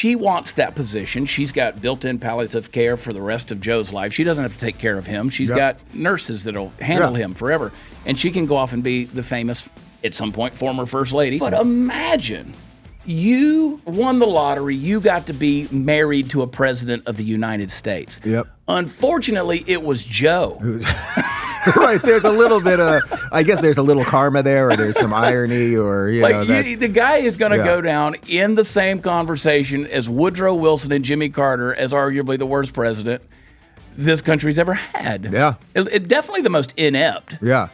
she wants that position. She's got built-in palliative care for the rest of Joe's life. She doesn't have to take care of him. She's got nurses that'll handle him forever. And she can go off and be the famous, at some point, former First Lady. But imagine you won the lottery. You got to be married to a president of the United States. Yep. Unfortunately, it was Joe. Right. There's a little bit of, I guess there's a little karma there, or there's some irony, or, you know. The guy is going to go down in the same conversation as Woodrow Wilson and Jimmy Carter as arguably the worst president this country's ever had. Yeah. It definitely the most inept. Yeah.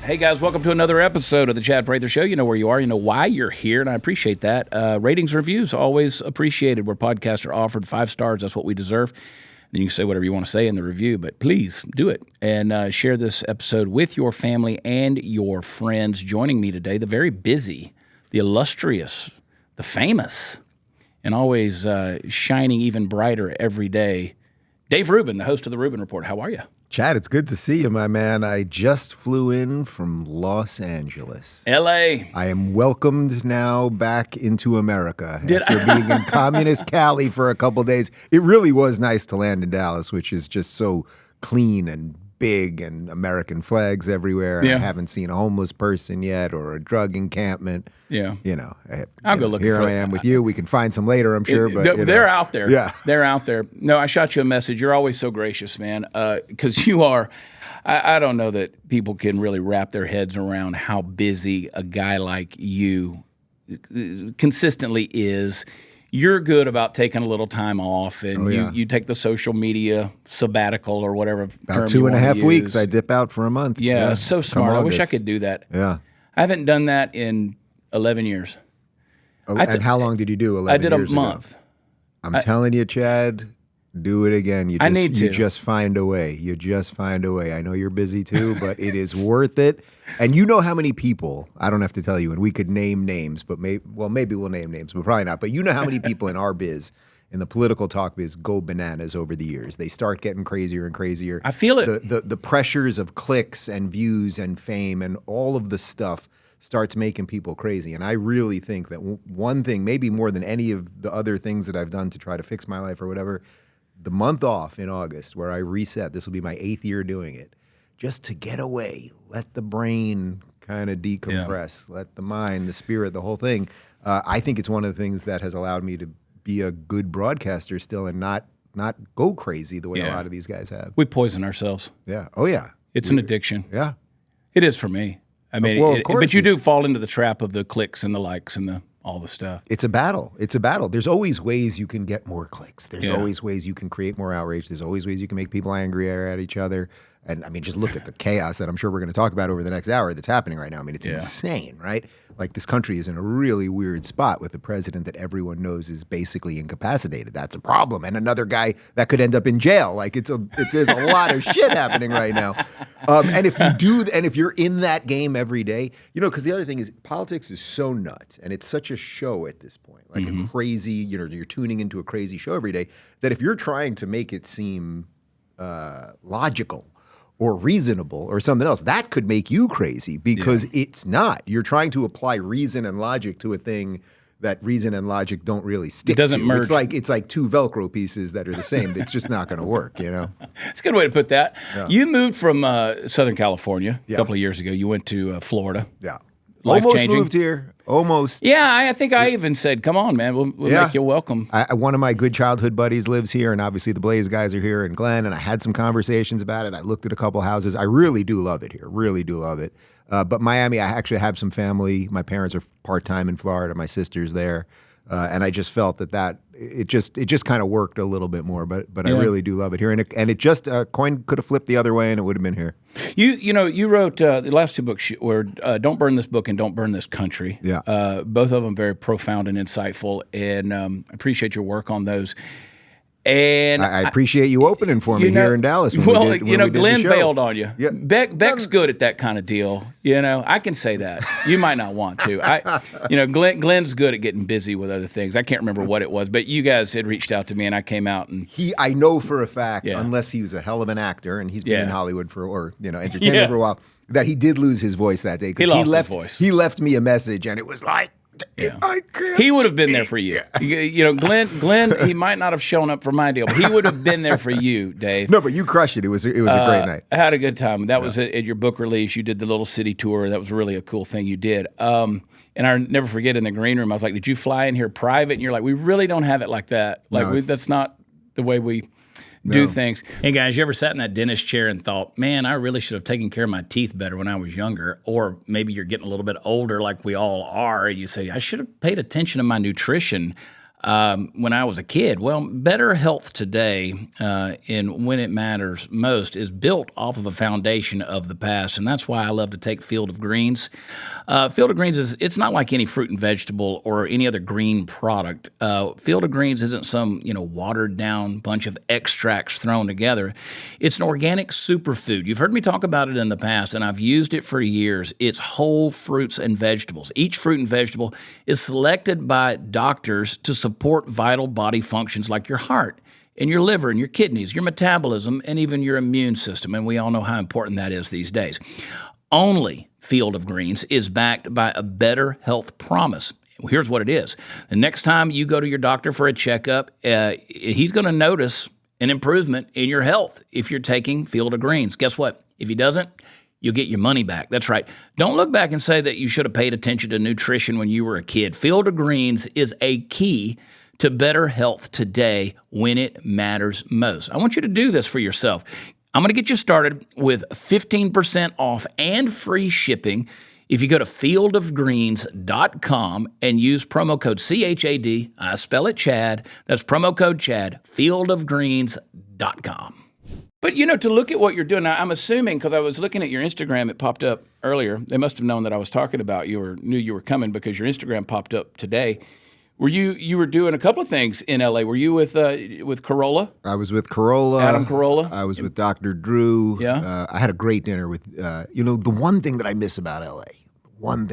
Hey guys, welcome to another episode of the Chad Prather Show. You know where you are, you know why you're here, and I appreciate that. Ratings, reviews, always appreciated where podcasts are offered 5 stars. That's what we deserve. Then you can say whatever you want to say in the review, but please do it. And share this episode with your family and your friends. Joining me today, the very busy, the illustrious, the famous, and always shining even brighter every day, Dave Rubin, the host of the Rubin Report. How are you? Chad, it's good to see you, my man. I just flew in from Los Angeles. L.A. I am welcomed now back into America after being in communist Cali for a couple days. It really was nice to land in Dallas, which is just so clean and big and American flags everywhere. Yeah. I haven't seen a homeless person yet or a drug encampment. Yeah. You know, I'll go looking here for I am with you. We can find some later, I'm sure. But they're out there. Yeah. They're out there. No, I shot you a message. You're always so gracious, man, because you are. I don't know that people can really wrap their heads around how busy a guy like you consistently is. You're good about taking a little time off, and you take the social media sabbatical or whatever. About 2.5 weeks, I dip out for a month. Yeah, so smart. I wish I could do that. Yeah. I haven't done that in 11 years. And how long did you do 11 years ago? I did a month. I'm telling you, Chad, do it again. You just find a way. You just find a way. I know you're busy too, but it is worth it. And you know how many people, I don't have to tell you, and we could name names, but maybe we'll name names, but probably not. But you know how many people in our biz, in the political talk biz, go bananas over the years. They start getting crazier and crazier. I feel it. The pressures of clicks and views and fame and all of the stuff starts making people crazy. And I really think that one thing, maybe more than any of the other things that I've done to try to fix my life or whatever, the month off in August where I reset, this will be my 8th year doing it, just to get away, let the brain kind of decompress, let the mind, the spirit, the whole thing. I think it's one of the things that has allowed me to be a good broadcaster still and not go crazy the way a lot of these guys have. We poison ourselves. Yeah. Oh, yeah. It's an addiction. Yeah. It is for me. I mean, of course but you do fall into the trap of the clicks and the likes and all the stuff. It's a battle. It's a battle. There's always ways you can get more clicks. There's always ways you can create more outrage. There's always ways you can make people angrier at each other. And I mean, just look at the chaos that I'm sure we're going to talk about over the next hour that's happening right now. I mean, it's insane, right? Like this country is in a really weird spot with a president that everyone knows is basically incapacitated. That's a problem. And another guy that could end up in jail. Like there's a lot of shit happening right now. And if you're in that game every day, you know, because the other thing is politics is so nuts and it's such a show at this point, like a crazy, you know, you're tuning into a crazy show every day that if you're trying to make it seem logical or reasonable or something else, that could make you crazy because it's not. You're trying to apply reason and logic to a thing that reason and logic don't really stick. It doesn't to. merge. It's like 2 Velcro pieces that are the same. It's just not going to work, you know? It's a good way to put that. Yeah. You moved from Southern California a couple of years ago. You went to Florida. Yeah. Life-changing. Almost moved here. Almost. Yeah, I think I even said, come on, man, we'll make you welcome. One of my good childhood buddies lives here, and obviously the Blaze guys are here, and Glenn, and I had some conversations about it. I looked at a couple houses. I really do love it here. Really do love it. But Miami, I actually have some family. My parents are part-time in Florida. My sister's there. And I just felt that it just kind of worked a little bit more, but I really do love it here, and it just coin could have flipped the other way, and it would have been here. You wrote the last 2 books were "Don't Burn This Book" and "Don't Burn This Country." Yeah, both of them very profound and insightful, and I appreciate your work on those. And I appreciate you opening for me here in Dallas. Glenn bailed on you. Yeah. Beck's good at that kind of deal. I can say that. You might not want to. Glenn's good at getting busy with other things. I can't remember what it was, but you guys had reached out to me, and I came out and I know for a fact, unless he was a hell of an actor and he's been in Hollywood entertainment for a while, that he did lose his voice that day. He lost his voice. He left me a message, and it was like, he would have been there for you. Glenn, he might not have shown up for my deal, but he would have been there for you, Dave. No, but you crushed it. It was a great night. I had a good time. That was at your book release. You did the little city tour. That was really a cool thing you did. And I'll never forget in the green room, I was like, did you fly in here private? And you're like, we really don't have it like that. That's not the way we do things. Hey, guys, you ever sat in that dentist chair and thought, man, I really should have taken care of my teeth better when I was younger? Or maybe you're getting a little bit older like we all are, and you say, I should have paid attention to my nutrition when I was a kid. Well, better health today and when it matters most is built off of a foundation of the past, and that's why I love to take Field of Greens. Field of Greens it's not like any fruit and vegetable or any other green product. Field of Greens isn't some watered down bunch of extracts thrown together. It's an organic superfood. You've heard me talk about it in the past, and I've used it for years. It's whole fruits and vegetables. Each fruit and vegetable is selected by doctors to support vital body functions like your heart and your liver and your kidneys, your metabolism, and even your immune system. And we all know how important that is these days. Only Field of Greens is backed by a better health promise. Here's what it is. The next time you go to your doctor for a checkup, he's going to notice an improvement in your health if you're taking Field of Greens. Guess what? If he doesn't, you'll get your money back. That's right. Don't look back and say that you should have paid attention to nutrition when you were a kid. Field of Greens is a key to better health today when it matters most. I want you to do this for yourself. I'm going to get you started with 15% off and free shipping if you go to fieldofgreens.com and use promo code CHAD. I spell it Chad. That's promo code Chad, fieldofgreens.com. But, to look at what you're doing, now, I'm assuming, because I was looking at your Instagram, it popped up earlier. They must have known that I was talking about you or knew you were coming because your Instagram popped up today. Were you were doing a couple of things in L.A. Were you with Carolla? I was with Carolla. Adam Carolla? I was with Dr. Drew. Yeah. I had a great dinner with, the one thing that I miss about L.A., and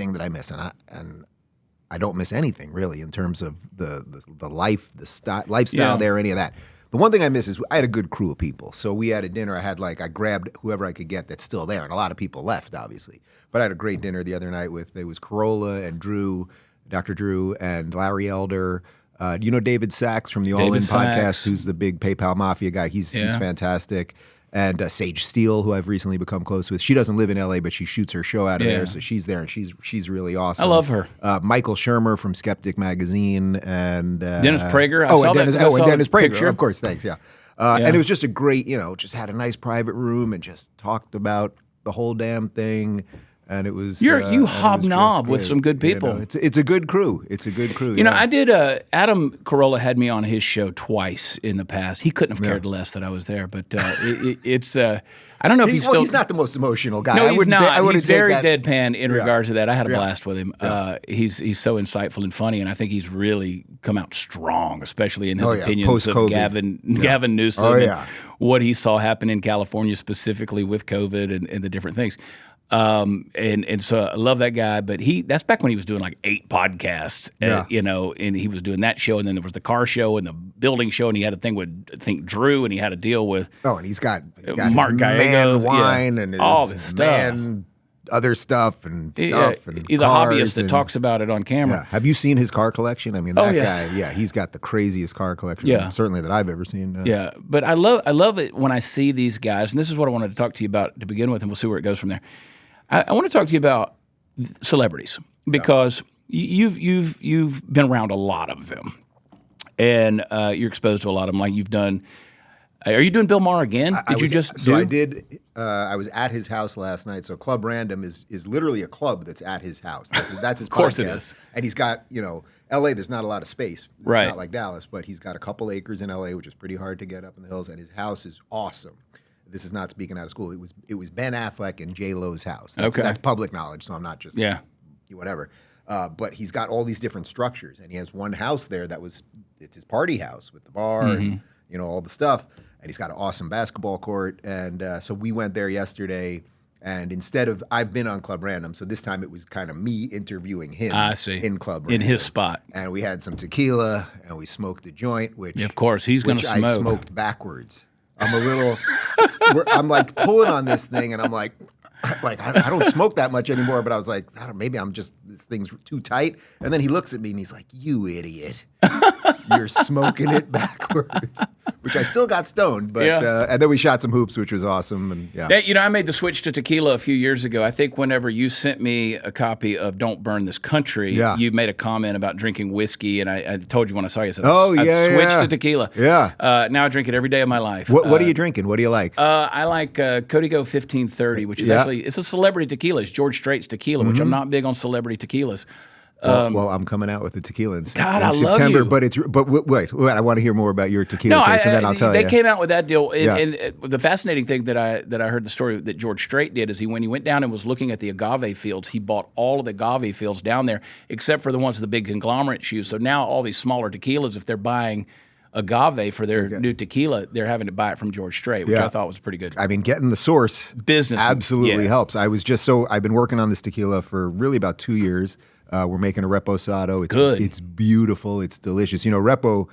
I don't miss anything really in terms of the life, the lifestyle there, any of that. The one thing I miss is I had a good crew of people. So we had a dinner. I grabbed whoever I could get that's still there, and a lot of people left, obviously. But I had a great dinner the other night it was Carolla and Drew, Dr. Drew, and Larry Elder. David Sachs from the All In podcast, who's the big PayPal Mafia guy. He's fantastic. And Sage Steele, who I've recently become close with. She doesn't live in L.A., but she shoots her show out of there, so she's there, and she's really awesome. I love her. Michael Shermer from Skeptic Magazine, and Dennis Prager. Dennis Prager, of course. Thanks, And it was just a great, just had a nice private room and just talked about the whole damn thing. And it was you hobnob with some good people. It's a good crew. It's a good crew. I did. Adam Carolla had me on his show twice in the past. He couldn't have cared less that I was there, but it's. I don't know if he's still. He's not the most emotional guy. No, he's not. He's very deadpan in regards to that. I had a blast with him. He's so insightful and funny, and I think he's really come out strong, especially in his opinions of Gavin Newsom and what he saw happen in California specifically with COVID and the different things. And so I love that guy, but that's back when he was doing like 8 podcasts, and he was doing that show, and then there was the car show and the building show, and he had a thing with, I think, Drew, and he had a deal with and he's got Mark his Gallegos, man wine and his all this stuff. Man other stuff and stuff. And he's a hobbyist that talks about it on camera. Yeah. Have you seen his car collection? I mean, that guy, he's got the craziest car collection, certainly that I've ever seen. Yeah, but I love it when I see these guys, and this is what I wanted to talk to you about to begin with, and we'll see where it goes from there. I want to talk to you about celebrities because you've been around a lot of them, and you're exposed to a lot of them. Like you've done. Are you doing Bill Maher again? I did. I was at his house last night. So Club Random is literally a club that's at his house. That's his of course podcast. It is. And he's got L.A. There's not a lot of space. It's right. not like Dallas, but he's got a couple acres in L.A., which is pretty hard to get up in the hills. And his house is awesome. This is not speaking out of school. It was Ben Affleck and J Lo's house. That's public knowledge, so I'm not just whatever. But he's got all these different structures, and he has one house there it's his party house with the bar and all the stuff. And he's got an awesome basketball court. And so we went there yesterday. And instead of, I've been on Club Random, so this time it was kind of me interviewing him in Club Random. In his spot. And we had some tequila, and we smoked a joint, which of course, he's going to smoke. I smoked backwards. I'm a little, I'm like pulling on this thing, and I'm like I don't smoke that much anymore, but I was like, I don't, maybe I'm just, this thing's too tight. And then he looks at me and he's like, you idiot. You're smoking it backwards, which I still got stoned. But and then we shot some hoops, which was awesome. And I made the switch to tequila a few years ago. I think whenever you sent me a copy of Don't Burn This Country, you made a comment about drinking whiskey. And I told you when I saw you, I said, I switched to tequila. Yeah. Now I drink it every day of my life. What are you drinking? What do you like? I like Código 1530, which is actually, it's a celebrity tequila. It's George Strait's tequila, which I'm not big on celebrity tequillas. Well, I'm coming out with the tequila in I September, love you. but wait, I want to hear more about your tequila taste, and then I'll tell you. They came out with that deal, and the fascinating thing that I heard the story that George Strait did is when he went down and was looking at the agave fields, he bought all of the agave fields down there, except for the ones the big conglomerates use. So now all these smaller tequilas, if they're buying agave for their new tequila, they're having to buy it from George Strait, which I thought was pretty good. I mean, getting the source business absolutely helps. I've been working on this tequila for really about 2 years. We're making a reposado. It's good. It's beautiful. It's delicious. Repo,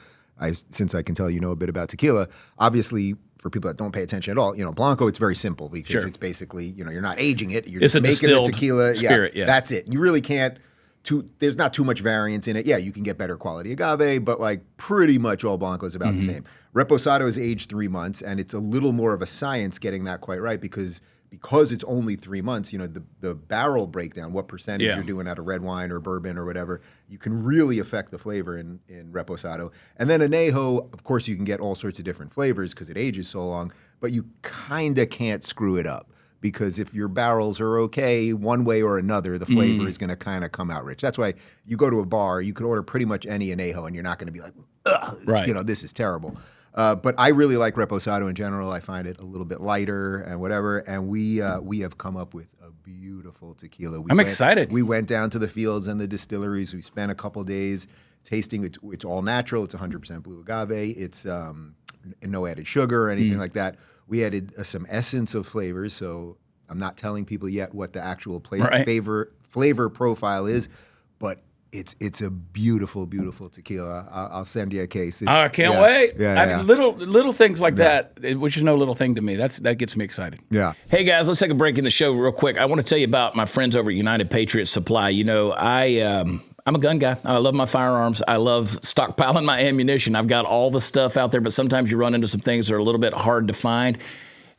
since I can tell a bit about tequila, obviously for people that don't pay attention at all, Blanco, it's very simple because it's basically, you're not aging it. You're just making the tequila. Spirit, that's it. You really can't. There's not too much variance in it. Yeah, you can get better quality agave, but like pretty much all Blanco is about the same. Reposado is aged 3 months, and it's a little more of a science getting that quite right because it's only 3 months, the barrel breakdown, what percentage you're doing out of red wine or bourbon or whatever, you can really affect the flavor in Reposado. And then Añejo, of course, you can get all sorts of different flavors because it ages so long, but you kind of can't screw it up because if your barrels are okay one way or another, the flavor is going to kind of come out rich. That's why you go to a bar, you can order pretty much any Añejo and you're not going to be like, ugh, this is terrible. But I really like Reposado in general. I find it a little bit lighter and whatever. And we have come up with a beautiful tequila. I'm excited. We went down to the fields and the distilleries. We spent a couple days tasting. It's all natural. It's 100% blue agave. It's no added sugar or anything like that. We added some essence of flavors. So I'm not telling people yet what the actual flavor profile is, but it's a beautiful, beautiful tequila. I'll send you a case. I can't wait. I mean, little things like that, which is no little thing to me. That gets me excited. Yeah. Hey guys, let's take a break in the show real quick. I want to tell you about my friends over at United Patriot Supply. I'm a gun guy. I love my firearms. I love stockpiling my ammunition. I've got all the stuff out there, but sometimes you run into some things that are a little bit hard to find.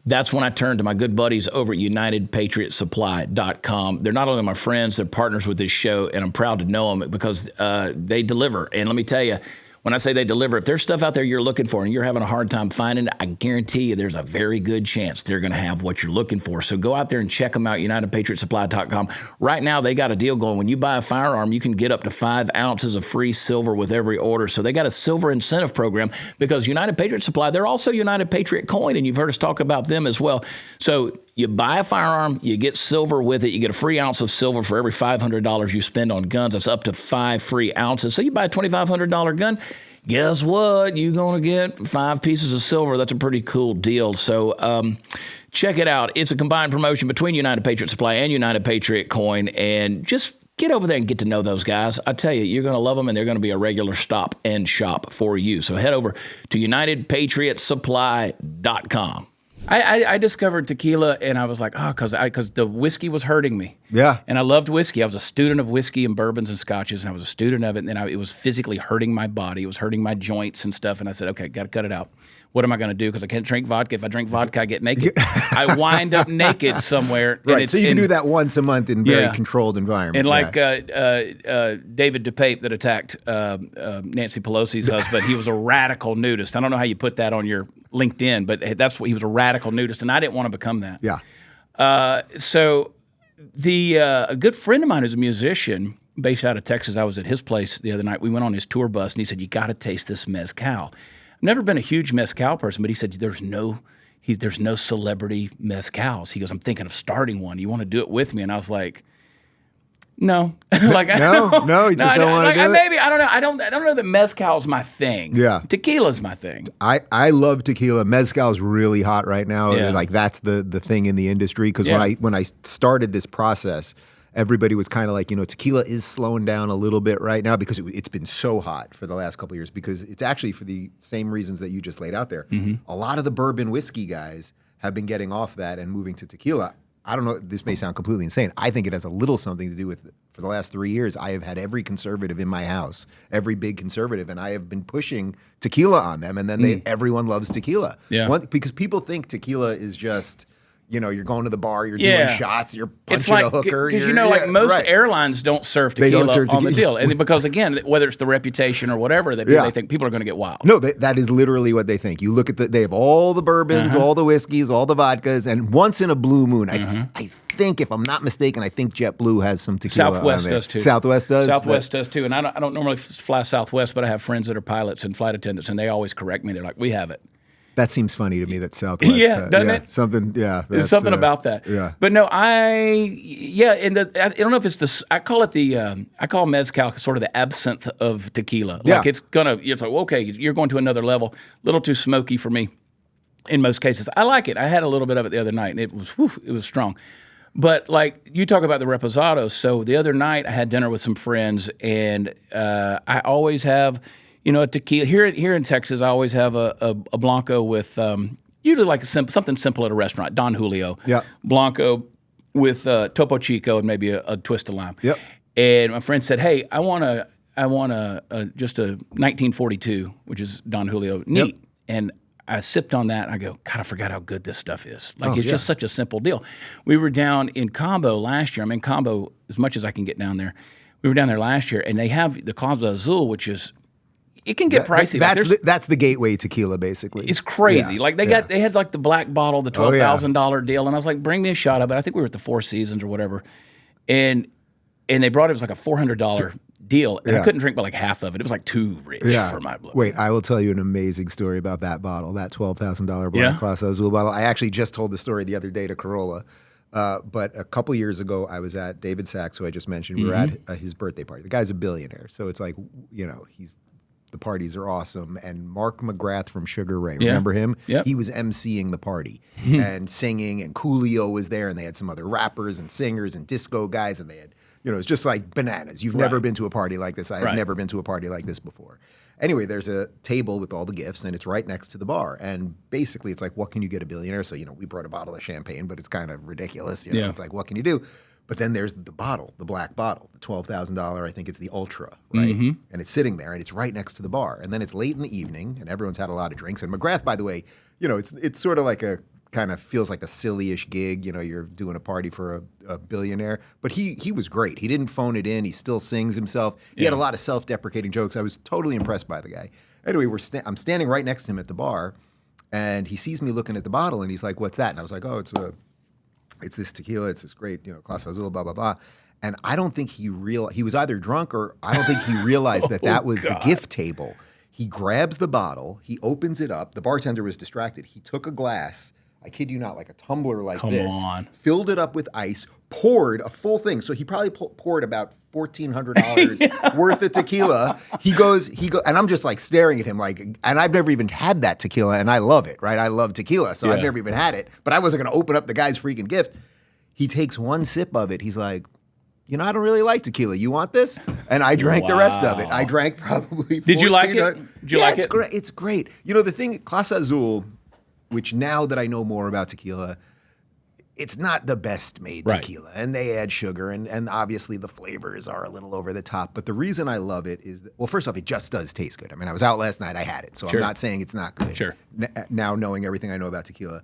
That's when I turn to my good buddies over at UnitedPatriotSupply.com. They're not only my friends, they're partners with this show, and I'm proud to know them because they deliver. And let me tell you, when I say they deliver, if there's stuff out there you're looking for and you're having a hard time finding it, I guarantee you there's a very good chance they're going to have what you're looking for. So go out there and check them out, UnitedPatriotSupply.com. Right now, they got a deal going. When you buy a firearm, you can get up to 5 ounces of free silver with every order. So they got a silver incentive program because United Patriot Supply, they're also United Patriot Coin, and you've heard us talk about them as well. So you buy a firearm, you get silver with it. You get a free ounce of silver for every $500 you spend on guns. That's up to 5 free ounces. So you buy a $2,500 gun, guess what? You're going to get 5 pieces of silver. That's a pretty cool deal. So check it out. It's a combined promotion between United Patriot Supply and United Patriot Coin. And just get over there and get to know those guys. I tell you, you're going to love them, and they're going to be a regular stop and shop for you. So head over to UnitedPatriotSupply.com. I discovered tequila, and I was like, because the whiskey was hurting me. Yeah. And I loved whiskey. I was a student of whiskey and bourbons and scotches, and I was a student of it, and then it was physically hurting my body. It was hurting my joints and stuff, and I said, okay, got to cut it out. What am I going to do? Because I can't drink vodka. If I drink vodka, I get naked. I wind up naked somewhere. Right, so you can do that once a month in very controlled environment. And like David DePape that attacked Nancy Pelosi's husband, he was a radical nudist. I don't know how you put that on your LinkedIn, but that's what he was, a radical nudist, and I didn't want to become that. Yeah. So a good friend of mine who's a musician based out of Texas, I was at his place the other night. We went on his tour bus, and he said, you got to taste this mezcal. I've never been a huge mezcal person, but he said, there's no celebrity mezcals. He goes, I'm thinking of starting one. You want to do it with me? And I was like, No, like no, you just don't want to do it. Maybe I don't know. I don't know that mezcal's my thing. Yeah, tequila's my thing. I love tequila. Mezcal's really hot right now. Yeah. Like that's the thing in the industry because when I started this process, everybody was kind of like, tequila is slowing down a little bit right now because it's been so hot for the last couple of years because it's actually for the same reasons that you just laid out there. A lot of the bourbon whiskey guys have been getting off that and moving to tequila. I don't know, this may sound completely insane. I think it has a little something to do with, for the last 3 years, I have had every conservative in my house, every big conservative, and I have been pushing tequila on them, and then everyone loves tequila. Yeah. Because people think tequila is just, you're going to the bar, you're doing shots, you're punching a hooker. Because most airlines don't serve tequila on the deal. And because, again, whether it's the reputation or whatever, they think people are going to get wild. No, that is literally what they think. You look at they have all the bourbons, all the whiskeys, all the vodkas, and once in a blue moon, I think, if I'm not mistaken, I think JetBlue has some tequila. Southwest on there. does too. Southwest does? Southwest does too. And I don't normally fly Southwest, but I have friends that are pilots and flight attendants, and they always correct me. They're like, we have it. That seems funny to me that Southwest. Doesn't it? Something, There's something about that. Yeah. But no, and I don't know if it's I call mezcal sort of the absinthe of tequila. Like it's like, okay, you're going to another level. A little too smoky for me in most cases. I like it. I had a little bit of it the other night, and it was strong. But like you talk about the reposados. So the other night I had dinner with some friends, and I always have, a tequila. Here in Texas, I always have a Blanco with usually like something simple at a restaurant, Don Julio. Yeah. Blanco with Topo Chico and maybe a twist of lime. Yep. And my friend said, "Hey, I want just a 1942, which is Don Julio neat." Yep. And I sipped on that, and I go, God, I forgot how good this stuff is. Like, it's just such a simple deal. We were down in Cabo last year. I'm in Cabo as much as I can get down there. We were down there last year, and they have the Casa Azul, which is, it can get pricey. That's the gateway tequila, basically. It's crazy. Yeah. Like, they had like the black bottle, the $12,000 deal, and I was like, bring me a shot of it. I think we were at the Four Seasons or whatever. And they brought it was like a $400 deal, and I couldn't drink but like half of it. It was like too rich for my blood. Wait, I will tell you an amazing story about that bottle, that $12,000 Blanc Casa Azul bottle. I actually just told the story the other day to Carolla. But a couple years ago, I was at David Sachs, who I just mentioned. We were at his birthday party. The guy's a billionaire, so it's like, the parties are awesome. And Mark McGrath from Sugar Ray, remember him? Yep. He was emceeing the party and singing, and Coolio was there, and they had some other rappers and singers and disco guys, and they had, it's just like bananas. You've never been to a party like this. I've never been to a party like this before. Anyway, there's a table with all the gifts, and it's right next to the bar. And basically, it's like, what can you get a billionaire? So, we brought a bottle of champagne, but it's kind of ridiculous. It's like, what can you do? But then there's the bottle, the black bottle, the $12,000, I think it's the Ultra, right? And it's sitting there, and it's right next to the bar. And then it's late in the evening, and everyone's had a lot of drinks. And McGrath, by the way, it's sort of like kind of feels like a silly-ish gig. You're doing a party for a billionaire. But he was great. He didn't phone it in. He still sings himself. He had a lot of self-deprecating jokes. I was totally impressed by the guy. Anyway, I'm standing right next to him at the bar, and he sees me looking at the bottle, and he's like, "What's that?" And I was like, "Oh, it's this tequila. It's this great, Casa Azul, blah, blah, blah." And I don't think he was either drunk, or I don't think he realized that was the gift table. He grabs the bottle. He opens it up. The bartender was distracted. He took a glass, I kid you not, like a tumbler like this. Come on. Filled it up with ice, poured a full thing. So he probably poured about $1,400 worth of tequila. He goes, and I'm just like staring at him like, and I've never even had that tequila, and I love it, right? I love tequila, so I've never even had it, but I wasn't going to open up the guy's freaking gift. He takes one sip of it. He's like, I don't really like tequila. You want this? And I drank the rest of it. I drank probably 14. Did you like it? Did you like it? Great. It's great. The thing, Casa Azul, which now that I know more about tequila, it's not the best made tequila. And they add sugar, and obviously the flavors are a little over the top. But the reason I love it is, well, first off, it just does taste good. I mean, I was out last night, I had it. So I'm not saying it's not good. Sure. Now knowing everything I know about tequila.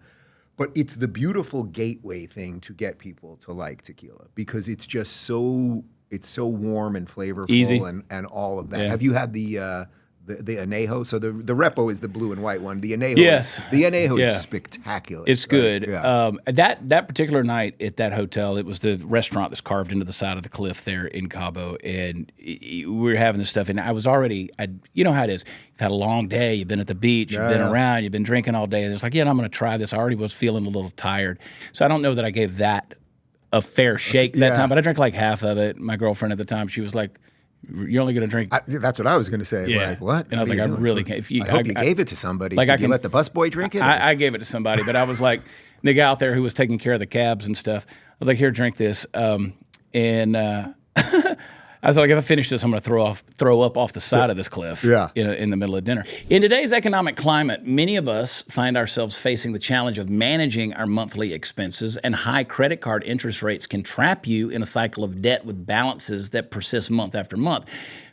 But it's the beautiful gateway thing to get people to like tequila, because it's just so warm and flavorful. Easy. and all of that. Yeah. Have you had the anejo? So the repo is the blue and white one. The anejo is spectacular. It's good. Yeah. That particular night at that hotel, it was the restaurant that's carved into the side of the cliff there in Cabo, and we were having this stuff, and I was already, you know how it is. You've had a long day. You've been at the beach. You've been around. You've been drinking all day. And it's like, I'm going to try this. I already was feeling a little tired, so I don't know that I gave that a fair shake that time, but I drank like half of it. My girlfriend at the time, she was like, "You're only going to drink." That's what I was going to say. Yeah. Like, what? And I was like, I really can't. If you, I hope you gave it to somebody. Like, Did you let the busboy drink it? I gave it to somebody, but I was like, the guy out there who was taking care of the cabs and stuff, I was like, "Here, drink this." I was like, if I finish this, I'm going to throw up off the side of this cliff in the middle of dinner. In today's economic climate, many of us find ourselves facing the challenge of managing our monthly expenses, and high credit card interest rates can trap you in a cycle of debt with balances that persist month after month.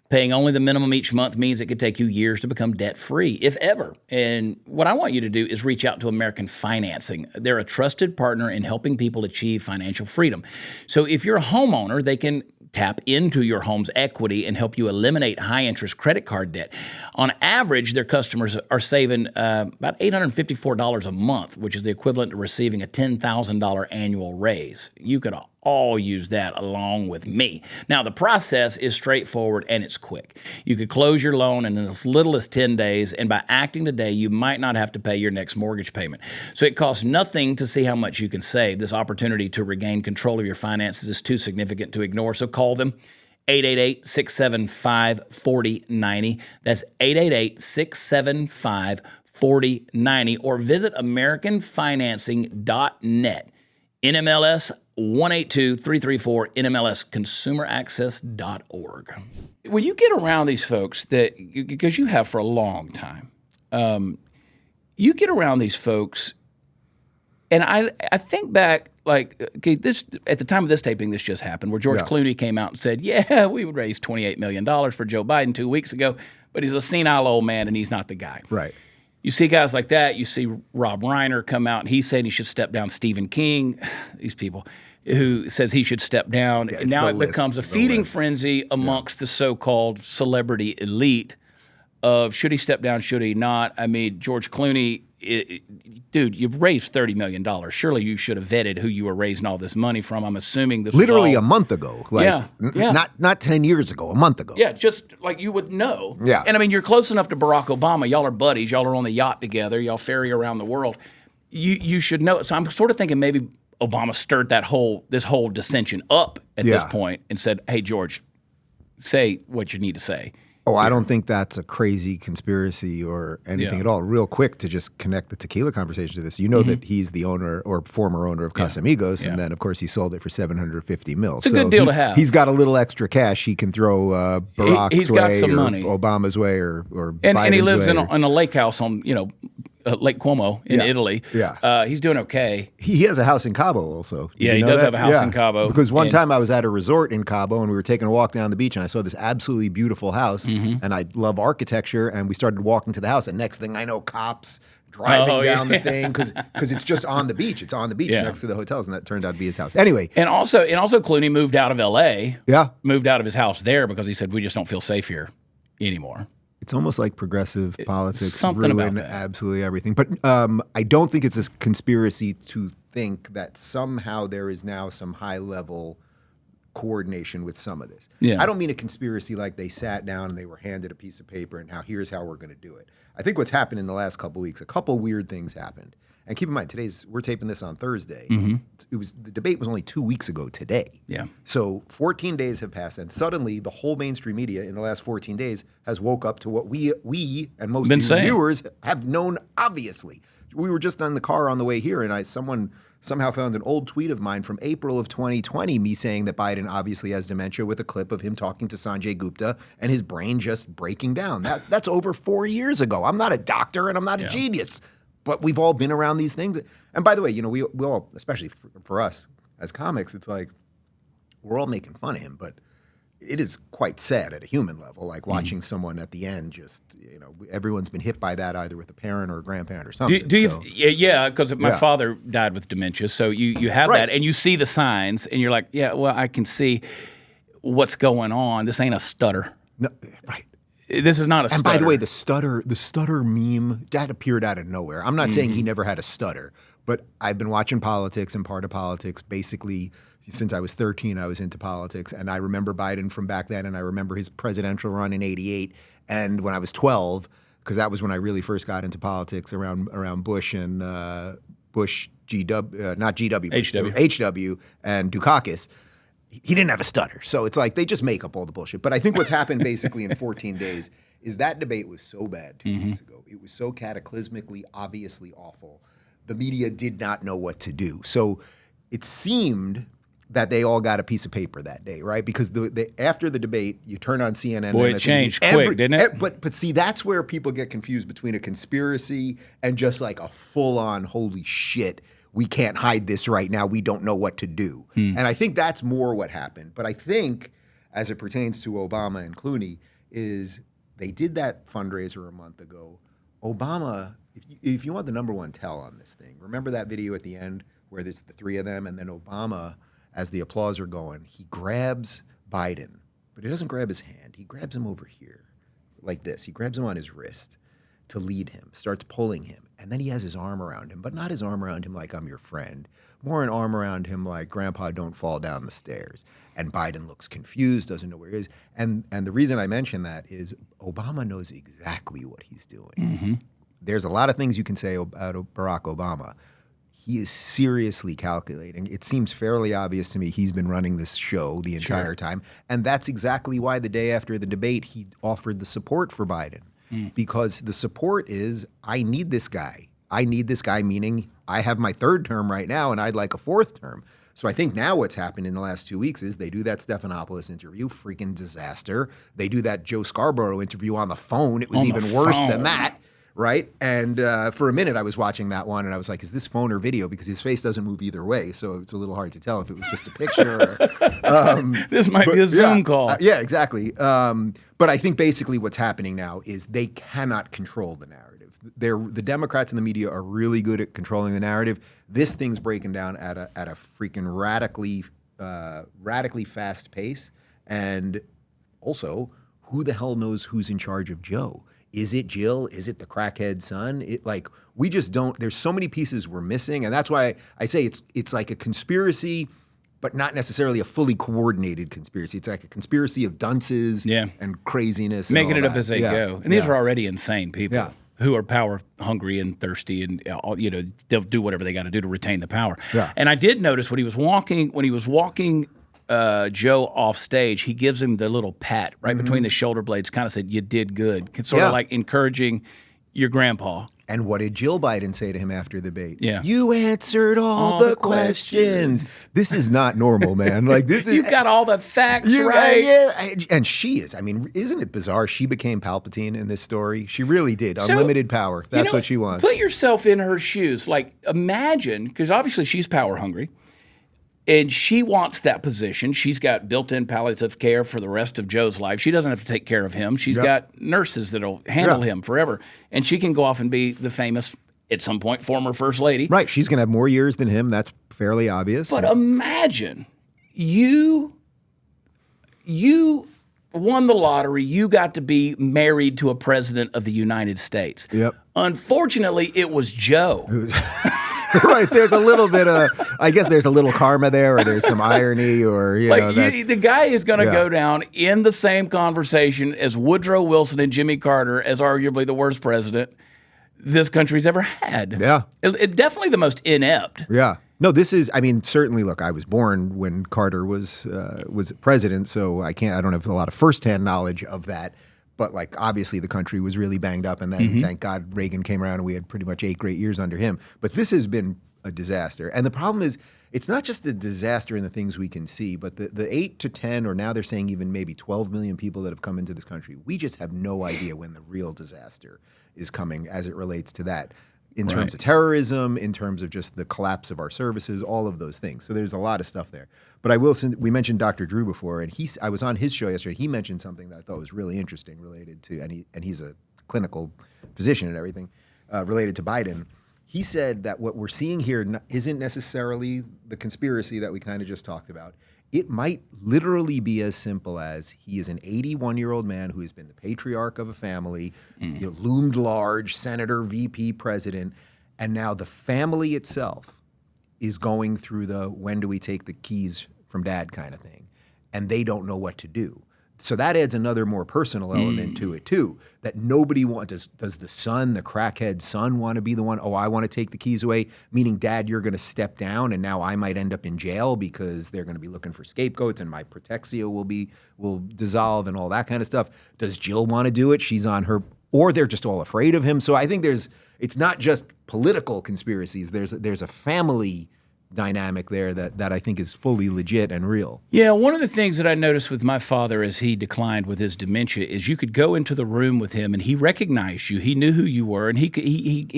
Paying only the minimum each month means it could take you years to become debt-free, if ever. And what I want you to do is reach out to American Financing. They're a trusted partner in helping people achieve financial freedom. So if you're a homeowner, they can tap into your home's equity and help you eliminate high-interest credit card debt. On average, their customers are saving about $854 a month, which is the equivalent to receiving a $10,000 annual raise. You could all use that along with me. Now, the process is straightforward and it's quick. You could close your loan in as little as 10 days, and by acting today, you might not have to pay your next mortgage payment. So it costs nothing to see how much you can save. This opportunity to regain control of your finances is too significant to ignore, so call them. 888-675-4090. That's 888-675-4090, or visit AmericanFinancing.net. NMLS 182334, NMLSConsumerAccess.org. When you get around these folks because you have for a long time, you get around these folks, and I think back, like, okay, this at the time of this taping, this just happened, where George Clooney came out and said, "Yeah, we would raise $28 million for Joe Biden 2 weeks ago, but he's a senile old man and he's not the guy." Right. You see guys like that. You see Rob Reiner come out and he's saying he should step down. Stephen King, these people who says he should step down. Yeah, and now it list. becomes a feeding frenzy amongst the so-called celebrity elite of should he step down, should he not? I mean, George Clooney, dude, you've raised $30 million. Surely you should have vetted who you were raising all this money from. I'm assuming this literally was a month ago. Like, not 10 years ago, a month ago. Yeah, just like you would know. Yeah. And I mean, you're close enough to Barack Obama. Y'all are buddies. Y'all are on the yacht together. Y'all ferry around the world. You should know. So I'm sort of thinking maybe Obama stirred this whole dissension up at this point and said, "Hey, George, say what you need to say." Oh, I don't think that's a crazy conspiracy or anything at all. Real quick, to just connect the tequila conversation to this, you know that he's the owner or former owner of Casamigos, and then, of course, he sold it for $750 million. It's a good deal to have. He's got a little extra cash he can throw Barack's He's way got some or money. Obama's way or And Biden's he lives way. in a lake house on, Lake Cuomo in Italy. Yeah. He's doing okay. He has a house in Cabo also. Yeah, he does have a house in Cabo. Because one time I was at a resort in Cabo and we were taking a walk down the beach and I saw this absolutely beautiful house and I love architecture and we started walking to the house and next thing I know, cops driving down the thing because it's just on the beach. It's on the beach next to the hotels and that turned out to be his house. Anyway. And also Clooney moved out of L.A. Yeah. Moved out of his house there because he said, we just don't feel safe here anymore. It's almost like progressive politics something ruin about that. absolutely everything. But I don't think it's a conspiracy to think that somehow there is now some high-level coordination with some of this. Yeah. I don't mean a conspiracy like they sat down and they were handed a piece of paper and here's how we're going to do it. I think what's happened in the last couple of weeks, a couple weird things happened. And keep in mind, we're taping this on Thursday. The debate was only 2 weeks ago today. Yeah. So 14 days have passed, and suddenly the whole mainstream media in the last 14 days has woke up to what we and most of you viewers have known. Obviously, we were just in the car on the way here, and someone somehow found an old tweet of mine from April of 2020, me saying that Biden obviously has dementia, with a clip of him talking to Sanjay Gupta and his brain just breaking down. That's over 4 years ago. I'm not a doctor and I'm not a genius. But we've all been around these things. And by the way, we all, especially for us as comics, it's like we're all making fun of him, but it is quite sad at a human level, like watching someone at the end just, everyone's been hit by that either with a parent or a grandparent or something. Yeah, because my father died with dementia, so you have that, and you see the signs, and you're like, yeah, well, I can see what's going on. This ain't a stutter. No, right. This is not a stutter. And by the way, the stutter meme, that appeared out of nowhere. I'm not saying he never had a stutter, but I've been watching politics and part of politics basically since I was 13. I was into politics, and I remember Biden from back then, and I remember his presidential run in '88. And when I was 12, because that was when I really first got into politics around Bush and Bush not GW, HW. HW and Dukakis, he didn't have a stutter. So it's like they just make up all the bullshit. But I think what's happened basically in 14 days is that debate was so bad 2 weeks ago. It was so cataclysmically, obviously awful. The media did not know what to do. So it seemed that they all got a piece of paper that day, right? Because after the debate, you turn on CNN. Boy, and it changed quick, didn't it? But see, that's where people get confused between a conspiracy and just like a full-on, holy shit, we can't hide this right now. We don't know what to do. And I think that's more what happened. But I think, as it pertains to Obama and Clooney, is they did that fundraiser a month ago. Obama, if you want the number one tell on this thing, remember that video at the end where there's the three of them, and then Obama, as the applause are going, he grabs Biden, but he doesn't grab his hand. He grabs him over here, like this. He grabs him on his wrist to lead him, starts pulling him, and then he has his arm around him, but not his arm around him like I'm your friend, more an arm around him like Grandpa, don't fall down the stairs. And Biden looks confused, doesn't know where he is. And the reason I mention that is Obama knows exactly what he's doing. There's a lot of things you can say about Barack Obama. He is seriously calculating. It seems fairly obvious to me he's been running this show the entire time. And that's exactly why the day after the debate, he offered the support for Biden. Because the support is, I need this guy. I need this guy, meaning I have my third term right now and I'd like a fourth term. So I think now what's happened in the last 2 weeks is they do that Stephanopoulos interview, freaking disaster. They do that Joe Scarborough interview on the phone. It was even worse than that. Right? And for a minute, I was watching that one, and I was like, is this phone or video? Because his face doesn't move either way, so it's a little hard to tell if it was just a picture. This might be a Zoom call. Yeah, exactly. But I think basically what's happening now is they cannot control the narrative. The Democrats and the media are really good at controlling the narrative. This thing's breaking down at a freaking radically fast pace. And also, who the hell knows who's in charge of Joe? Is it Jill? Is it the crackhead son? We just don't. There's so many pieces we're missing, and that's why I say it's like a conspiracy, but not necessarily a fully coordinated conspiracy. It's like a conspiracy of dunces and craziness, making and it up as they go. And these are already insane people who are power hungry and thirsty, and they'll do whatever they got to do to retain the power. Yeah. And I did notice when he was walking. Joe off stage, he gives him the little pat right between the shoulder blades, kind of said, you did good. It's sort of like encouraging your grandpa. And what did Jill Biden say to him after the debate? Yeah. You answered all the questions. This is not normal, man. Like this is You've got all the facts right. Yeah. And she is. I mean, isn't it bizarre? She became Palpatine in this story. She really did. Unlimited power. That's what she wants. Put yourself in her shoes. Like imagine, because obviously she's power hungry. And she wants that position. She's got built-in palliative care for the rest of Joe's life. She doesn't have to take care of him. She's got nurses that'll handle him forever. And she can go off and be the famous, at some point, former first lady. Right. She's going to have more years than him. That's fairly obvious. But imagine you won the lottery. You got to be married to a president of the United States. Yep. Unfortunately, it was Joe. Right, there's a little bit of, I guess there's a little karma there, or there's some irony, or the guy is going to go down in the same conversation as Woodrow Wilson and Jimmy Carter as arguably the worst president this country's ever had. Yeah, it definitely the most inept. Yeah, no, this is. I mean, certainly. Look, I was born when Carter was president, so I don't have a lot of firsthand knowledge of that. But obviously the country was really banged up, and then thank God Reagan came around and we had pretty much 8 great years under him. But this has been a disaster. And the problem is it's not just a disaster in the things we can see, but the 8 to 10, or now they're saying even maybe 12 million people that have come into this country. We just have no idea when the real disaster is coming as it relates to that. In terms of terrorism, in terms of just the collapse of our services, all of those things. So there's a lot of stuff there. But we mentioned Dr. Drew before, and I was on his show yesterday. He mentioned something that I thought was really interesting related to, and he's a clinical physician and everything, related to Biden. He said that what we're seeing here isn't necessarily the conspiracy that we kind of just talked about. It might literally be as simple as he is an 81-year-old man who has been the patriarch of a family, loomed large, senator, VP, president, and now the family itself is going through the when do we take the keys from dad kind of thing, and they don't know what to do. So that adds another more personal element to it too. That nobody wants. Does the son, the crackhead son, want to be the one? Oh, I want to take the keys away. Meaning, Dad, you're going to step down, and now I might end up in jail because they're going to be looking for scapegoats, and my protexia will dissolve, and all that kind of stuff. Does Jill want to do it? She's on her, or they're just all afraid of him. So I think it's not just political conspiracies. There's a family dynamic there that I think is fully legit and real. Yeah, one of the things that I noticed with my father as he declined with his dementia is you could go into the room with him and he recognized you. He knew who you were, and he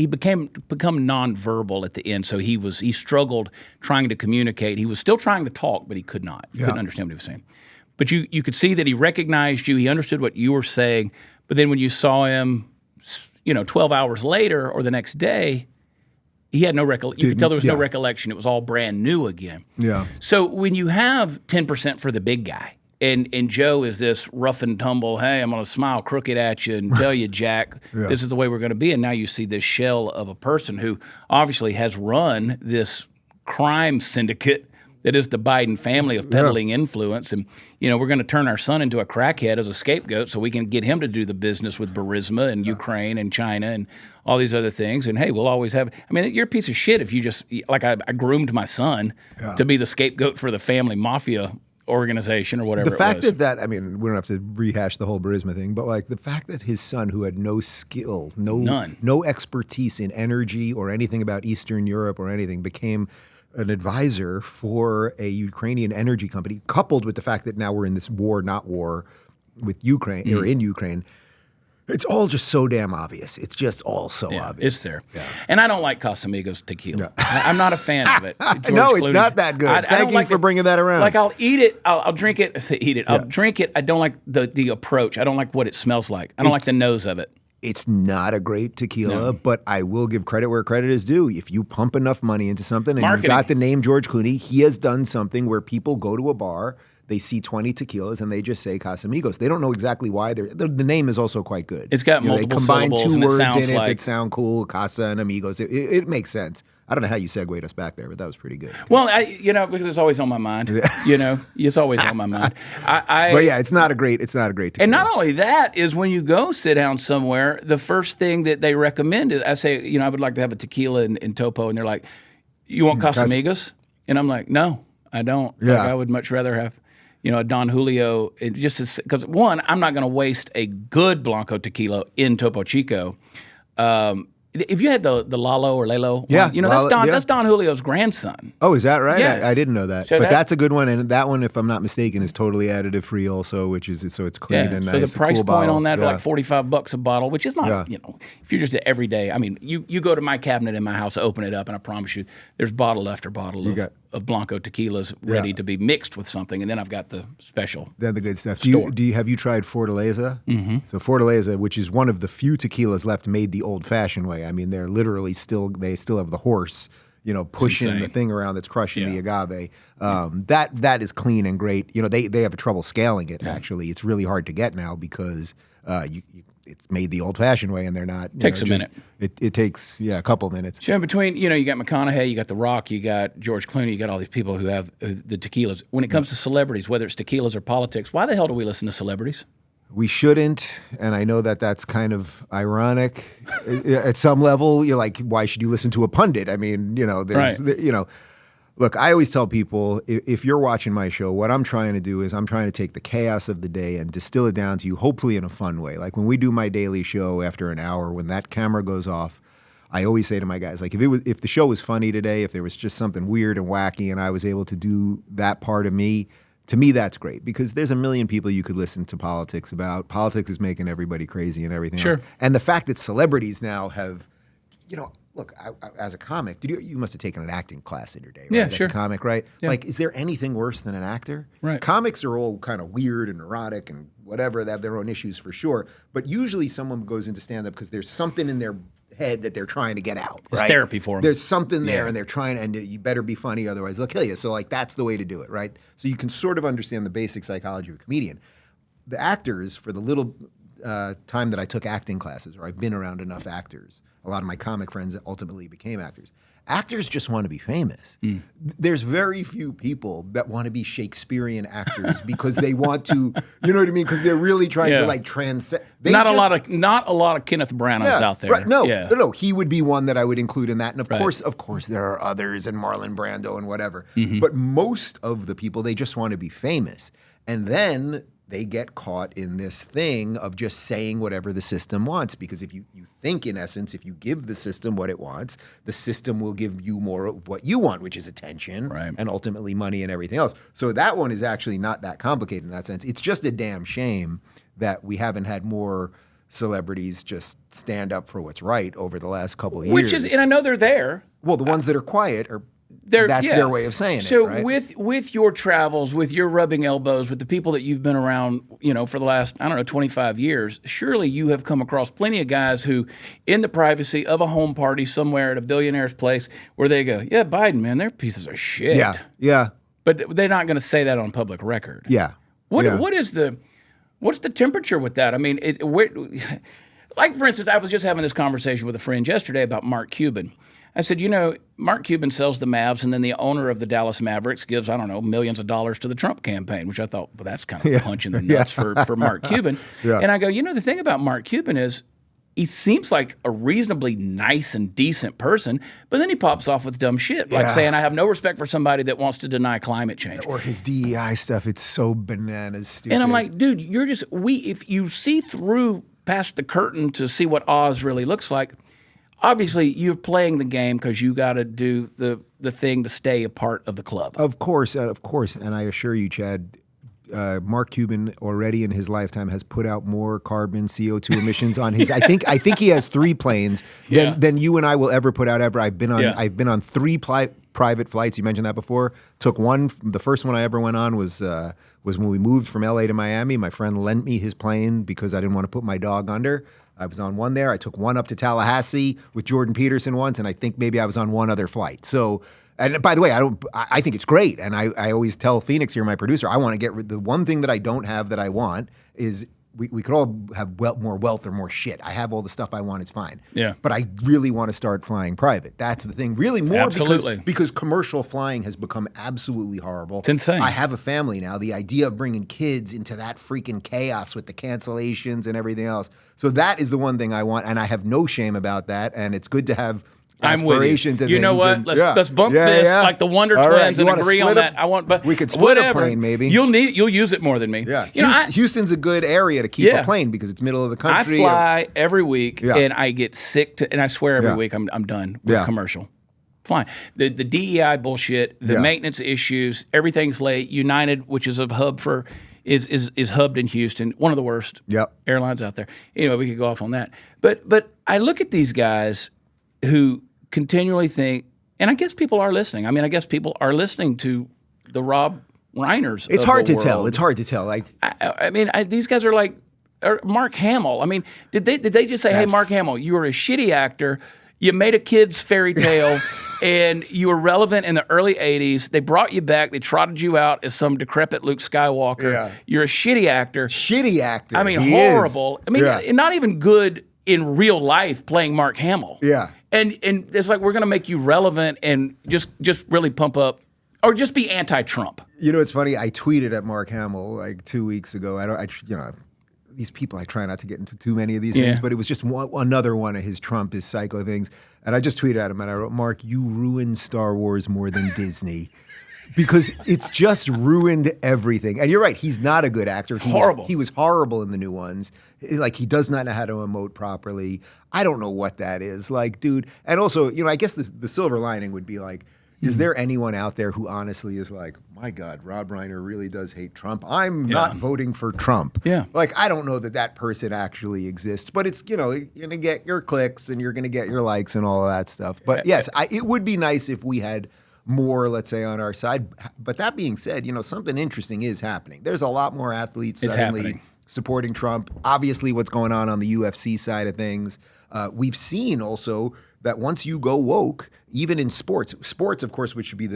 become nonverbal at the end. So he struggled trying to communicate. He was still trying to talk, but he could not. He couldn't understand what he was saying. But you could see that he recognized you. He understood what you were saying. But then when you saw him, 12 hours later or the next day, he had no recollection. You could tell there was no recollection. It was all brand new again. Yeah. So when you have 10% for the big guy, and Joe is this rough and tumble, hey, I'm going to smile crooked at you and tell you, Jack, this is the way we're going to be. And now you see this shell of a person who obviously has run this crime syndicate that is the Biden family of peddling influence. And, we're going to turn our son into a crackhead as a scapegoat so we can get him to do the business with Burisma and Ukraine and China and all these other things. And, hey, we'll always have – I mean, you're a piece of shit if you just – like I groomed my son to be the scapegoat for the family mafia organization or whatever the fact it was. that I mean, we don't have to rehash the whole Burisma thing, but like the fact that his son, who had no skill, no expertise in energy or anything about Eastern Europe or anything, became – an advisor for a Ukrainian energy company, coupled with the fact that now we're in this not war with Ukraine or in Ukraine. It's all just so damn obvious. It's just all so obvious. It's there. Yeah. And I don't like Casamigos tequila. No. I'm not a fan of it. No, it's not that good. Thank you for bringing that around. Like I'll eat it. I'll drink it. I say eat it. I'll drink it. I don't like the approach. I don't like what it smells like. I don't like the nose of it. It's not a great tequila, but I will give credit where credit is due. If you pump enough money into something and you've got the name George Clooney, he has done something where people go to a bar, they see 20 tequilas, and they just say Casamigos. They don't know exactly why. The name is also quite good. It's got multiple syllables, they combine two words in it like... that sound cool, Casa and Amigos. It makes sense. I don't know how you segued us back there, but that was pretty good. Well, because it's always on my mind. It's always on my mind. But yeah, it's not a great tequila. And not only that is when you go sit down somewhere, the first thing that they recommend is I say, I would like to have a tequila in Topo, and they're like, you want Casamigos? And I'm like, no, I don't. Yeah. Like, I would much rather have a Don Julio, because one, I'm not going to waste a good Blanco tequila in Topo Chico. If you had the Lalo or Lalo, that's Don Julio's grandson. Oh, is that right? Yeah. I didn't know that. So but that's a good one, and that one, if I'm not mistaken, is totally additive free also, which is so it's clean and nice. So the price cool point bottle. on that is like $45 a bottle, which is not, if you're just every day. I mean, you go to my cabinet in my house, open it up, and I promise you, there's bottle after bottle of Blanco tequilas ready to be mixed with something, and then I've got the special. They're the good stuff. Have you tried Fortaleza? Mm-hmm. So Fortaleza, which is one of the few tequilas left made the old-fashioned way. I mean, they're literally still have the horse, pushing the thing around that's crushing the agave. That is clean and great. They have trouble scaling it. Actually, it's really hard to get now because it's made the old-fashioned way, and they're not. Takes a minute. It takes a couple minutes. So in between, you got McConaughey, you got The Rock, you got George Clooney, you got all these people who have the tequilas. When it comes to celebrities, whether it's tequilas or politics, why the hell do we listen to celebrities? We shouldn't, and I know that that's kind of ironic at some level. You're like, why should you listen to a pundit? I mean, there's, Look, I always tell people, if you're watching my show, what I'm trying to do is I'm trying to take the chaos of the day and distill it down to you, hopefully in a fun way. Like when we do my daily show after an hour, when that camera goes off, I always say to my guys, like if the show was funny today, if there was just something weird and wacky and I was able to do that part of me, to me, that's great because there's a million people you could listen to politics about. Politics is making everybody crazy and everything else. And the fact that celebrities now have, look, as a comic, you must have taken an acting class in your day, right? Yeah, as a comic, right? Yeah. Like, is there anything worse than an actor? Right. Comics are all kind of weird and neurotic and whatever. They have their own issues for sure. But usually someone goes into stand-up because there's something in their head that they're trying to get out. It's right? therapy for them. There's something there and they're trying, and you better be funny, otherwise they'll kill you. So like that's the way to do it, right? So you can sort of understand the basic psychology of a comedian. The actors, for the little time that I took acting classes, or I've been around enough actors, a lot of my comic friends ultimately became actors. Actors just want to be famous. There's very few people that want to be Shakespearean actors because they want to, you know what I mean? Because they're really trying to like transcend. Not a lot of Kenneth Branaghs out there. Right. No. He would be one that I would include in that. And of course, there are others, and Marlon Brando and whatever. But most of the people, they just want to be famous, and then they get caught in this thing of just saying whatever the system wants. Because if you think, in essence, if you give the system what it wants, the system will give you more of what you want, which is attention and ultimately money and everything else. So that one is actually not that complicated in that sense. It's just a damn shame that we haven't had more celebrities just stand up for what's right over the last couple of years. And I know they're there. Well, the ones that are quiet are. That's their way of saying it. So right? with your travels, with your rubbing elbows, with the people that you've been around, for the last, 25 years, surely you have come across plenty of guys who, in the privacy of a home party somewhere at a billionaire's place, where they go, yeah, Biden, man, they're pieces of shit. Yeah. But they're not going to say that on public record. Yeah. What's the temperature with that? I mean, like, for instance, I was just having this conversation with a friend yesterday about Mark Cuban. I said, Mark Cuban sells the Mavs, and then the owner of the Dallas Mavericks gives, millions of dollars to the Trump campaign, which I thought, well, that's kind of a punch in the nuts for Mark Cuban. And I go, the thing about Mark Cuban is he seems like a reasonably nice and decent person, but then he pops off with dumb shit, like saying, I have no respect for somebody that wants to deny climate change. Or his DEI stuff, it's so bananas stupid. And I'm like, dude, if you see through past the curtain to see what Oz really looks like, obviously, you're playing the game because you got to do the thing to stay a part of the club. Of course. And I assure you, Chad, Mark Cuban already in his lifetime has put out more carbon CO2 emissions on his. I think he has 3 planes than you and I will ever put out ever. I've been on 3 private flights. You mentioned that before. Took one. The first one I ever went on was when we moved from LA to Miami. My friend lent me his plane because I didn't want to put my dog under. I was on one there. I took one up to Tallahassee with Jordan Peterson once, and I think maybe I was on one other flight. So, and by the way, I think it's great. And I always tell Phoenix here, my producer, I want to get the one thing that I don't have that I want is we could all have more wealth or more shit. I have all the stuff I want. It's fine. Yeah. But I really want to start flying private. That's the thing. Really more because commercial flying has become absolutely horrible. It's insane. I have a family now. The idea of bringing kids into that freaking chaos with the cancellations and everything else. So that is the one thing I want, and I have no shame about that. And it's good to have aspiration to you know what? Let's bump fists like the Wonder Twins and agree on that. But we could split a plane, maybe. You'll use it more than me. Yeah, Houston's a good area to keep a plane because it's middle of the country. I fly every week, and I get sick and I swear every week I'm done with commercial. Fine. The DEI bullshit, the maintenance issues, everything's late. United, which is a hub for. Is hubbed in Houston, one of the worst airlines out there. Anyway, we could go off on that. But I look at these guys who continually think, and I guess people are listening. I mean, I guess people are listening to the Rob Reiners. It's hard to tell. It's hard to tell. Like, I mean, these guys are like Mark Hamill. I mean, did they just say, "Hey, Mark Hamill, you were a shitty actor. You made a kid's fairy tale, and you were relevant in the early '80s. They brought you back. They trotted you out as some decrepit Luke Skywalker. Yeah. You're a shitty actor. Shitty actor. I mean, horrible. I mean, not even good in real life playing Mark Hamill. Yeah." And it's like we're going to make you relevant and just really pump up or just be anti-Trump. It's funny. I tweeted at Mark Hamill like 2 weeks ago. These people, I try not to get into too many of these things, but it was just another one of his Trump is psycho things. And I just tweeted at him and I wrote, Mark, you ruined Star Wars more than Disney. Because it's just ruined everything. And you're right, he's not a good actor. He was horrible in the new ones. Like, he does not know how to emote properly. I don't know what that is. Like, dude. And also, I guess the silver lining would be like, is there anyone out there who honestly is like, my God, Rob Reiner really does hate Trump. I'm not voting for Trump. Yeah. Like, I don't know that person actually exists. But it's, you're going to get your clicks and you're going to get your likes and all of that stuff. But yes, it would be nice if we had more, let's say, on our side. But that being said, something interesting is happening. There's a lot more athletes suddenly supporting Trump. Obviously, what's going on the UFC side of things. We've seen also that once you go woke, even in sports, of course, which should be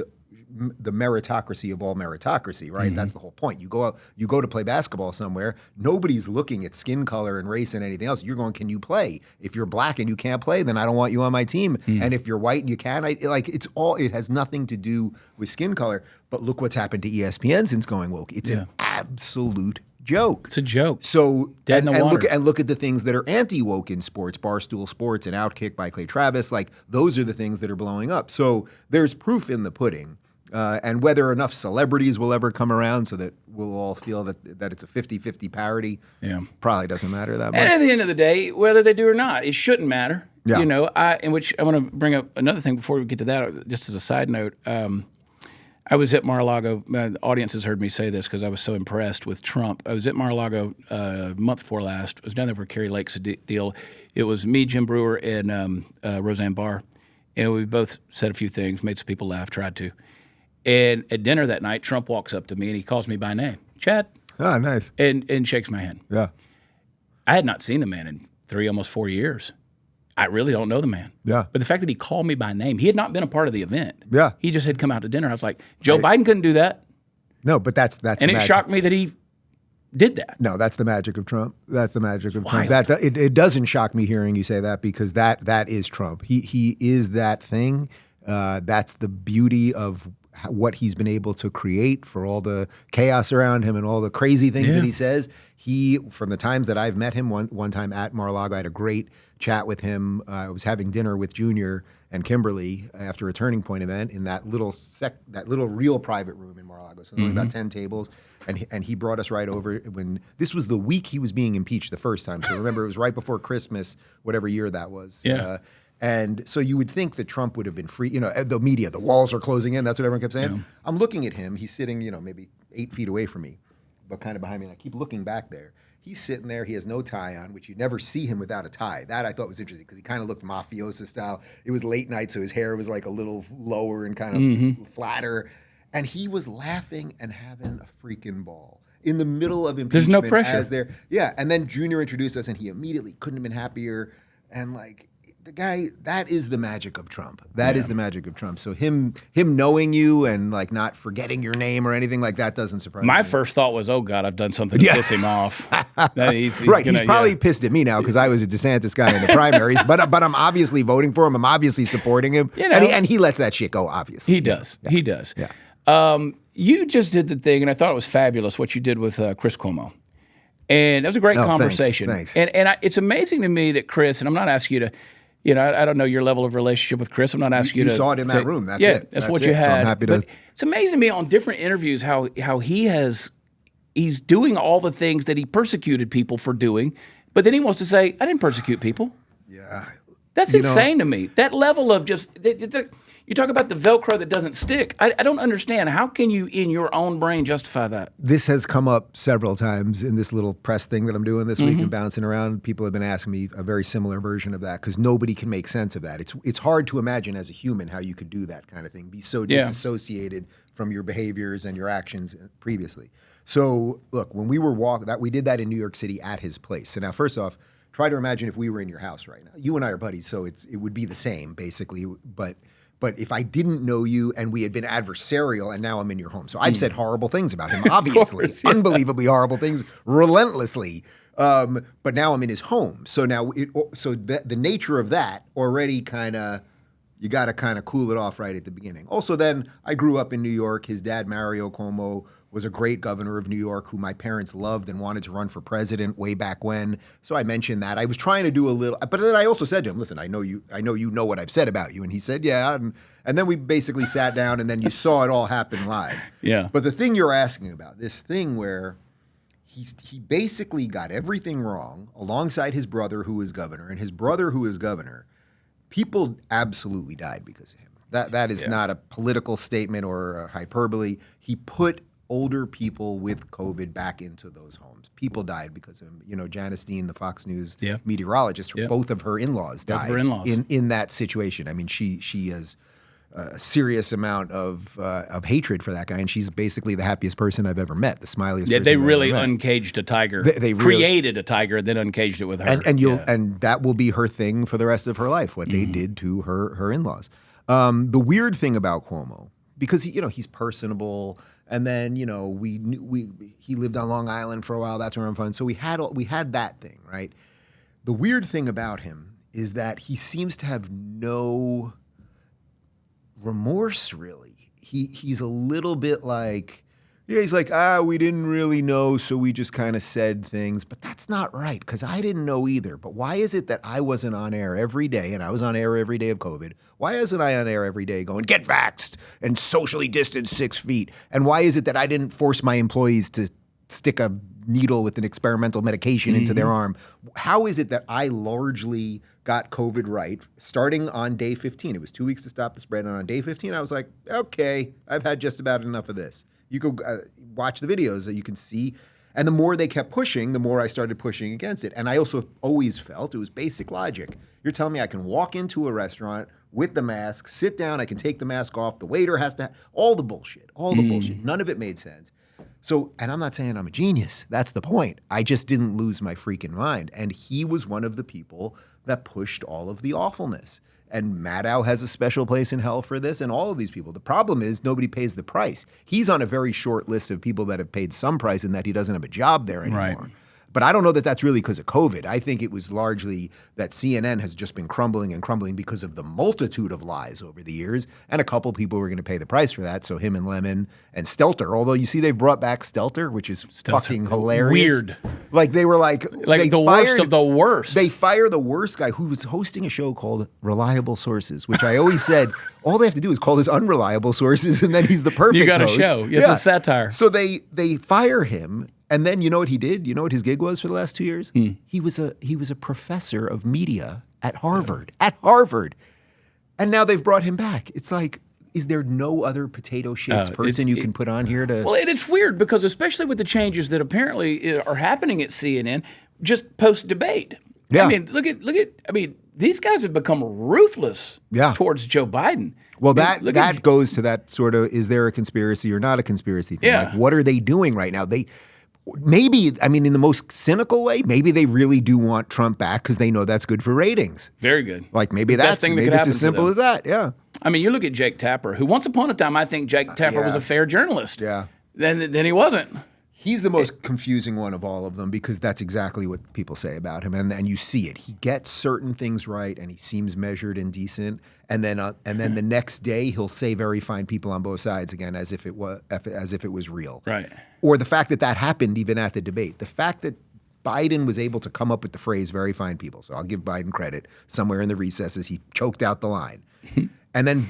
the meritocracy of all meritocracy, right? That's the whole point. You go to play basketball somewhere. Nobody's looking at skin color and race and anything else. You're going, can you play? If you're black and you can't play, then I don't want you on my team. And if you're white and you can, it has nothing to do with skin color. But look what's happened to ESPN since going woke. It's an absolute joke. It's a joke. So Dead in the water. Look at the things that are anti-woke in sports, Barstool Sports and Outkick by Clay Travis. Like those are the things that are blowing up. So there's proof in the pudding. And whether enough celebrities will ever come around so that we'll all feel that it's a 50-50 parity, probably doesn't matter that much. And at the end of the day, whether they do or not, it shouldn't matter. Yeah. You know, in which I want to bring up another thing before we get to that, just as a side note. I was at Mar-a-Lago. The audience has heard me say this because I was so impressed with Trump. I was at Mar-a-Lago a month before last. I was down there for Kerry Lake's deal. It was me, Jim Brewer, and Roseanne Barr. And we both said a few things, made some people laugh, tried to. And at dinner that night, Trump walks up to me and he calls me by name, Chad. Ah, nice. And shakes my hand. Yeah. I had not seen the man in 3, almost 4 years. I really don't know the man. Yeah. But the fact that he called me by name, he had not been a part of the event. Yeah. He just had come out to dinner. I was like, Joe Biden couldn't do that. No, but that's And it shocked me that he did that. No, that's the magic of Trump. That's the magic of Trump. Wild. It doesn't shock me hearing you say that because that is Trump. He is that thing. That's the beauty of what he's been able to create for all the chaos around him and all the crazy things that he says. From the times that I've met him, one time at Mar-a-Lago, I had a great chat with him. I was having dinner with Junior and Kimberly after a Turning Point event in that little real private room in Mar-a-Lago. So only about 10 tables. And he brought us right over when this was the week he was being impeached the first time. So remember, it was right before Christmas, whatever year that was. Yeah. And so you would think that Trump would have been free. You know, the media, the walls are closing in. That's what everyone kept saying. Yeah. I'm looking at him. He's sitting, maybe 8 feet away from me, but kind of behind me. And I keep looking back there. He's sitting there. He has no tie on, which you never see him without a tie. That I thought was interesting because he kind of looked mafioso style. It was late night, so his hair was like a little lower and kind of flatter. And he was laughing and having a freaking ball in the middle of impeachment. There's no pressure. And then Junior introduced us, and he immediately couldn't have been happier. And like the guy, that is the magic of Trump. That is the magic of Trump. So him knowing you and like not forgetting your name or anything like that doesn't surprise me. My first thought was, oh God, I've done something to piss him off. He's probably pissed at me now because I was a DeSantis guy in the primaries, but I'm obviously voting for him. I'm obviously supporting him. And he lets that shit go, obviously. He does. Yeah. He does. Yeah. You just did the thing, and I thought it was fabulous what you did with Chris Cuomo. And that was a great conversation. Thanks. And it's amazing to me that Chris, and I'm not asking you to, I don't know your level of relationship with Chris. I'm not asking you to. You saw it in that room. That's it. That's That's what you had. So I'm happy to. But it's amazing to me on different interviews how he's doing all the things that he persecuted people for doing, but then he wants to say, I didn't persecute people. Yeah. That's insane to me. That level of just, you talk about the Velcro that doesn't stick. I don't understand. How can you, in your own brain, justify that? This has come up several times in this little press thing that I'm doing this week and bouncing around. People have been asking me a very similar version of that because nobody can make sense of that. It's hard to imagine as a human how you could do that kind of thing, be so disassociated from your behaviors and your actions previously. So, look, when we were we did that in New York City at his place. So now, first off, try to imagine if we were in your house right now. You and I are buddies, so it would be the same, basically, But if I didn't know you and we had been adversarial and now I'm in your home. So I've said horrible things about him, obviously, unbelievably horrible things, relentlessly. But now I'm in his home. So now, the nature of that already you got to kind of cool it off right at the beginning. Also then, I grew up in New York. His dad, Mario Cuomo, was a great governor of New York who my parents loved and wanted to run for president way back when. So I mentioned that. I was trying to do a little, but then I also said to him, listen, I know you know what I've said about you. And he said, yeah. And then we basically sat down and then you saw it all happen live. Yeah. But the thing you're asking about, this thing where he basically got everything wrong alongside his brother who was governor, and his brother who was governor, people absolutely died because of him. That is not a political statement or a hyperbole. He put older people with COVID back into those homes. People died because of him. Janice Dean, the Fox News meteorologist, both of her in-laws died in that situation. I mean, she has a serious amount of hatred for that guy, and she's basically the happiest person I've ever met, the smiliest person they I've really ever met. Uncaged a tiger. They created a tiger, then uncaged it with her. And that will be her thing for the rest of her life, what they did to her in-laws. The weird thing about Cuomo, because he's personable. And then he lived on Long Island for a while. That's where I'm from. So we had that thing, right? The weird thing about him is that he seems to have no remorse, really. He's a little bit like, he's like, we didn't really know, so we just kind of said things. But that's not right, because I didn't know either. But why is it that I wasn't on air every day, and I was on air every day of COVID? Why isn't I on air every day going, get vaxxed and socially distance 6 feet? And why is it that I didn't force my employees to stick a needle with an experimental medication into their arm? How is it that I largely got COVID right starting on day 15? It was 2 weeks to stop the spread. And on day 15, I was like, okay, I've had just about enough of this. You go watch the videos that you can see. And the more they kept pushing, the more I started pushing against it. And I also always felt it was basic logic. You're telling me I can walk into a restaurant with the mask, sit down, I can take the mask off, the waiter has to, all the bullshit. None of it made sense. So, and I'm not saying I'm a genius. That's the point. I just didn't lose my freaking mind. And he was one of the people that pushed all of the awfulness. And Maddow has a special place in hell for this, and all of these people. The problem is nobody pays the price. He's on a very short list of people that have paid some price and that he doesn't have a job there anymore. Right. But I don't know that that's really because of COVID. I think it was largely that CNN has just been crumbling and crumbling because of the multitude of lies over the years. And a couple people were going to pay the price for that. So him and Lemon and Stelter. Although you see they've brought back Stelter, which is fucking hilarious. Weird. Like they were like the worst of the worst. They fire the worst guy who was hosting a show called Reliable Sources, which I always said all they have to do is call his unreliable sources and then he's the perfect You got a host. show. It's a satire. So they fire him. And then you know what he did? You know what his gig was for the last 2 years? He was a professor of media at Harvard. At Harvard. And now they've brought him back. It's like, is there no other potato-shaped person you can put on here to... Well, and it's weird because especially with the changes that apparently are happening at CNN, just post-debate. Yeah. I mean, look at. I mean, these guys have become ruthless towards Joe Biden. Well, that goes to that sort of, is there a conspiracy or not a conspiracy thing? Yeah. Like, what are they doing right now? Maybe, I mean, in the most cynical way, maybe they really do want Trump back because they know that's good for ratings. Very good. Like maybe it's as simple as that. Yeah. I mean, you look at Jake Tapper, who once upon a time I think Jake Tapper was a fair journalist. Yeah. Then he wasn't. He's the most confusing one of all of them because that's exactly what people say about him, and you see it. He gets certain things right, and he seems measured and decent, and then the next day he'll say very fine people on both sides again, as if it was real. Right. Or the fact that happened even at the debate. The fact that Biden was able to come up with the phrase "very fine people," so I'll give Biden credit. Somewhere in the recesses, he choked out the line, and then.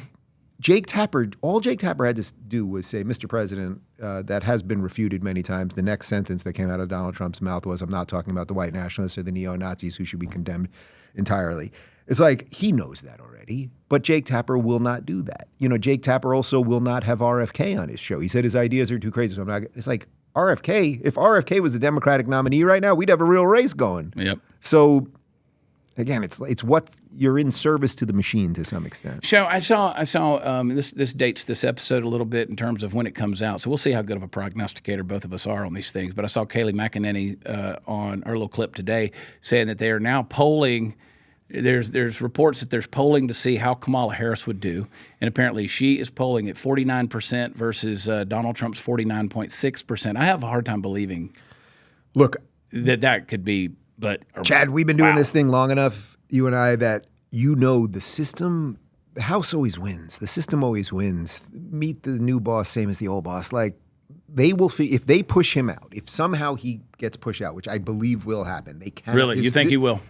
All Jake Tapper had to do was say, Mr. President, that has been refuted many times. The next sentence that came out of Donald Trump's mouth was, I'm not talking about the white nationalists or the neo-Nazis who should be condemned entirely. It's like, he knows that already, but Jake Tapper will not do that. You know, Jake Tapper also will not have RFK on his show. He said his ideas are too crazy, so I'm not. It's like, RFK, if RFK was the Democratic nominee right now, we'd have a real race going. Yep. So, again, it's what you're in service to the machine to some extent. So I saw this dates this episode a little bit in terms of when it comes out. So we'll see how good of a prognosticator both of us are on these things. But I saw Kayleigh McEnany on her little clip today saying that they are now polling. There's reports that there's polling to see how Kamala Harris would do, and apparently she is polling at 49% versus Donald Trump's 49.6%. I have a hard time believing, that could be. But Chad, we've been doing this thing long enough, you and I, that the system, the house always wins. The system always wins. Meet the new boss, same as the old boss. Like, they will, if they push him out, if somehow he gets pushed out, which I believe will happen, they can. Really? You think he will?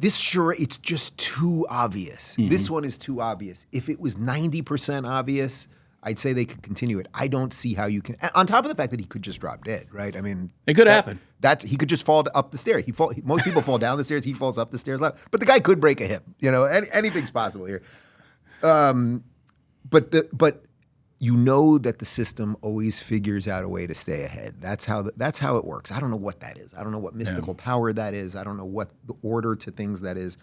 It's just too obvious. Mm-hmm. This one is too obvious. If it was 90% obvious, I'd say they could continue it. I don't see how you can. On top of the fact that he could just drop dead, right? I mean, it could happen. He could just fall up the stairs. Most people fall down the stairs. He falls up the stairs. But the guy could break a hip. You know, anything's possible here. But you know that the system always figures out a way to stay ahead. That's how it works. I don't know what that is. I don't know what mystical power that is. I don't know what the order to things that is.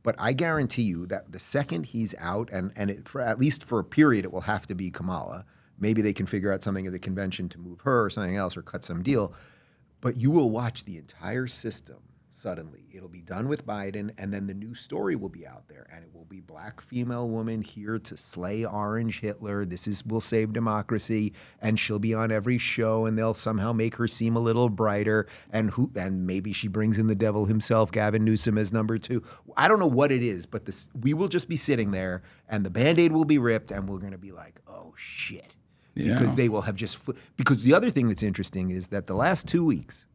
But I guarantee you that the second he's out, and at least for a period, it will have to be Kamala. Maybe they can figure out something at the convention to move her or something else or cut some deal. But you will watch the entire system suddenly. It'll be done with Biden, and then the new story will be out there, and it will be black female woman here to slay orange Hitler. Will save democracy, and she'll be on every show, and they'll somehow make her seem a little brighter, and maybe she brings in the devil himself, Gavin Newsom, as number 2. I don't know what it is, but we will just be sitting there, and the Band-Aid will be ripped, and we're going to be like, oh, shit. Because they will have because the other thing that's interesting is that the last 2 weeks,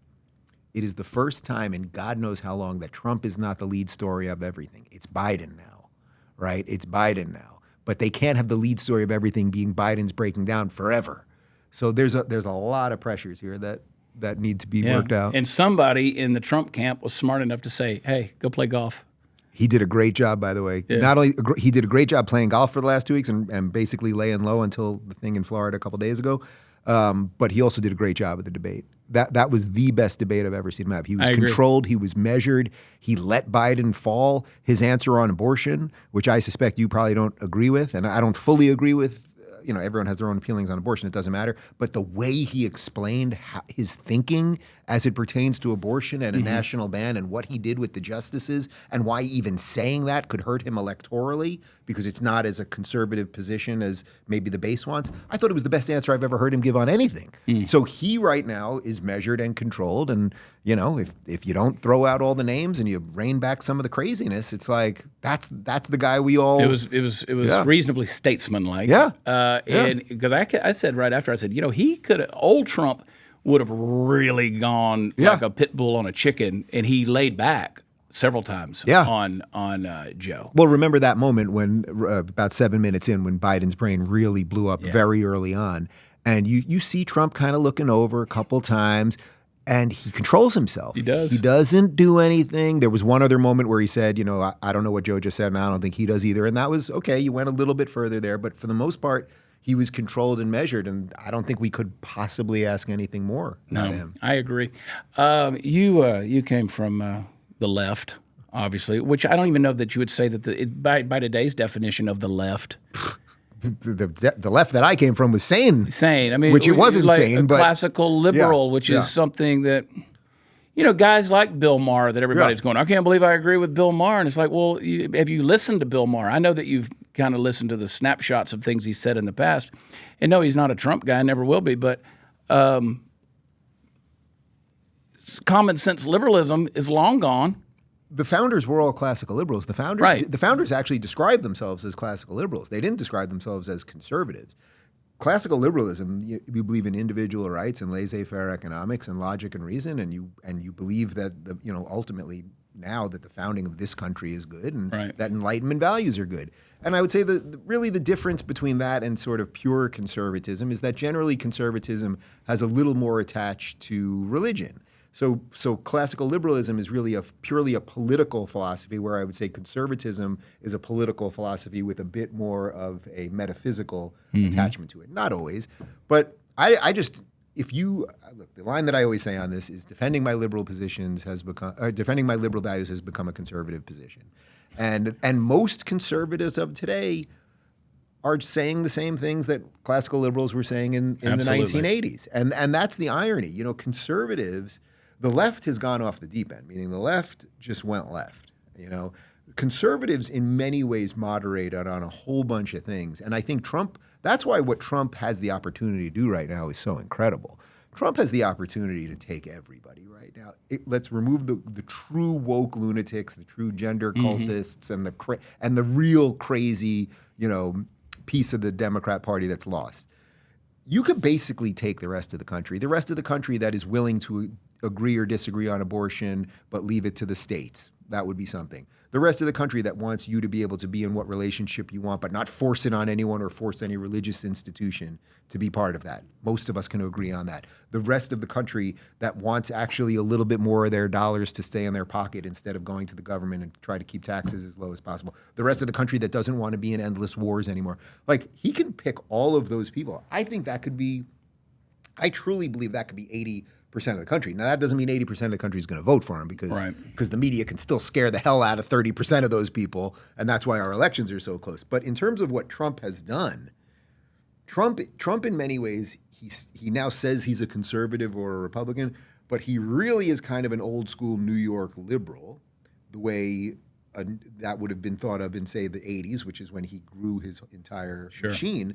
it is the first time in God knows how long that Trump is not the lead story of everything. It's Biden now, right? It's Biden now. But they can't have the lead story of everything being Biden's breaking down forever. So there's a lot of pressures here that need to be worked out. And somebody in the Trump camp was smart enough to say, hey, go play golf. He did a great job, by the way. Yeah. Not only he did a great job playing golf for the last 2 weeks and basically laying low until the thing in Florida a couple days ago, but he also did a great job at the debate. That was the best debate I've ever seen him have. He was controlled. He was measured. He let Biden fall. His answer on abortion, which I suspect you probably don't agree with, and I don't fully agree with. Everyone has their own feelings on abortion. It doesn't matter. But the way he explained his thinking as it pertains to abortion and a national ban and what he did with the justices and why even saying that could hurt him electorally because it's not as a conservative position as maybe the base wants. I thought it was the best answer I've ever heard him give on anything. So he right now is measured and controlled. And, if you don't throw out all the names and you rein back some of the craziness, it's like that's the guy we all. It was reasonably statesmanlike. And because I said right after, I said, old Trump would have really gone like a pit bull on a chicken, and he laid back several times on Joe. Well, remember that moment when about 7 minutes in when Biden's brain really blew up very early on, and you see Trump kind of looking over a couple times. And he controls himself. He does. He doesn't do anything. There was one other moment where he said, I don't know what Joe just said, and I don't think he does either. And that was, okay, you went a little bit further there. But for the most part, he was controlled and measured. And I don't think we could possibly ask anything more out of him. I agree. You came from the left, obviously, which I don't even know that you would say that by today's definition of the left. The left that I came from was sane. Sane. I mean, which it wasn't sane, but classical liberal, which is something that, guys like Bill Maher that everybody's going, I can't believe I agree with Bill Maher. And it's like, well, have you listened to Bill Maher? I know that you've kind of listened to the snapshots of things he said in the past. And no, he's not a Trump guy, never will be. But common sense liberalism is long gone. The founders were all classical liberals. The founders actually described themselves as classical liberals. They didn't describe themselves as conservatives. Classical liberalism, you believe in individual rights and laissez-faire economics and logic and reason, and you believe that ultimately now that the founding of this country is good and that Enlightenment values are good. And I would say that really the difference between that and sort of pure conservatism is that generally conservatism has a little more attached to religion. So classical liberalism is really purely a political philosophy, where I would say conservatism is a political philosophy with a bit more of a metaphysical attachment to it. Not always, but I just look, the line that I always say on this is defending my liberal values has become a conservative position, and most conservatives of today are saying the same things that classical liberals were saying in the 1980s, and that's the irony. Conservatives. The left has gone off the deep end, meaning the left just went left. Conservatives in many ways moderate on a whole bunch of things. And I think that's why what Trump has the opportunity to do right now is so incredible. Trump has the opportunity to take everybody right now. Let's remove the true woke lunatics, the true gender cultists, and the real crazy, piece of the Democrat Party that's lost. You could basically take the rest of the country that is willing to agree or disagree on abortion, but leave it to the states. That would be something. The rest of the country that wants you to be able to be in what relationship you want, but not force it on anyone or force any religious institution to be part of that. Most of us can agree on that. The rest of the country that wants actually a little bit more of their dollars to stay in their pocket instead of going to the government and try to keep taxes as low as possible. The rest of the country that doesn't want to be in endless wars anymore. Like, he can pick all of those people. I truly believe that could be 80% of the country. Now, that doesn't mean 80% of the country is going to vote for him because the media can still scare the hell out of 30% of those people, and that's why our elections are so close. But in terms of what Trump has done, Trump in many ways, he now says he's a conservative or a Republican, but he really is kind of an old school New York liberal, the way that would have been thought of in, say, the 80s, which is when he grew his entire machine.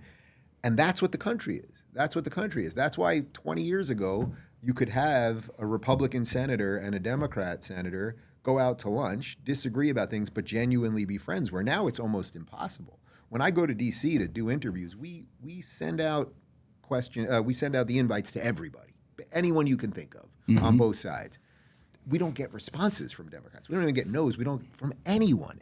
And that's what the country is. That's what the country is. That's why 20 years ago, you could have a Republican senator and a Democrat senator go out to lunch, disagree about things, but genuinely be friends, where now it's almost impossible. When I go to D.C. to do interviews, we send out we send out the invites to everybody, anyone you can think of on both sides. We don't get responses from Democrats. We don't even get no's. We don't from anyone.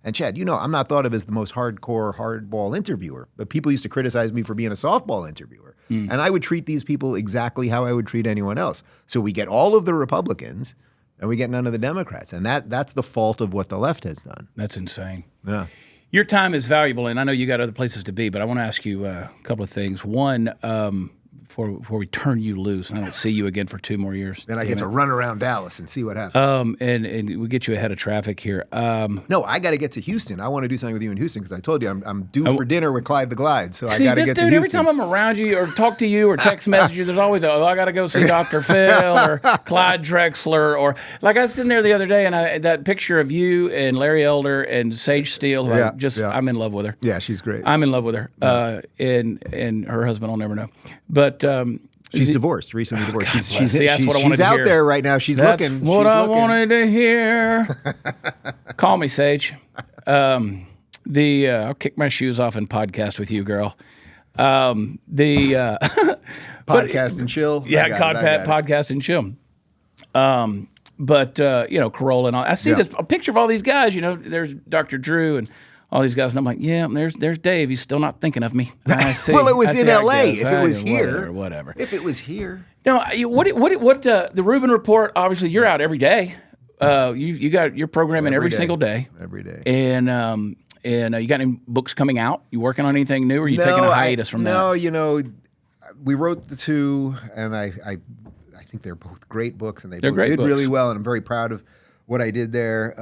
And Chad, you know, I'm not thought of as the most hardcore, hardball interviewer, but people used to criticize me for being a softball interviewer. And I would treat these people exactly how I would treat anyone else. So we get all of the Republicans and we get none of the Democrats. And that's the fault of what the left has done. That's insane. Yeah. Your time is valuable, and I know you got other places to be, but I want to ask you a couple of things. One, before we turn you loose, and I don't see you again for 2 more years. Then I get to run around Dallas and see what happens. And we get you ahead of traffic here. No, I got to get to Houston. I want to do something with you in Houston because I told you I'm due for dinner with Clyde the Glide, so I got to get to Houston. Every time I'm around you or talk to you or text message you, there's always, I got to go see Dr. Phil or Clyde Drexler, or like I was sitting there the other day and that picture of you and Larry Elder and Sage Steele, who I'm in love with her. Yeah, she's great. I'm in love with her. And her husband, I'll never know. But she's divorced, recently divorced. She's out there right now. She's looking. That's what I wanted to hear. Call me, Sage. I'll kick my shoes off and podcast with you, girl. Podcast and chill. Yeah, podcast and chill. Carolla and all. I see a picture of all these guys. You know, there's Dr. Drew and all these guys, and I'm like, yeah, there's Dave. He's still not thinking of me. I see. Well, it was in L.A. If it was here, whatever. If it was here, no. What? The Rubin Report. Obviously, you're out every day. You got your programming every single day. Every day. And you got any books coming out? You working on anything new, or are you taking a hiatus from that? No, you know, we wrote the 2, and I think they're both great books, and they did really well, and I'm very proud of what I did there.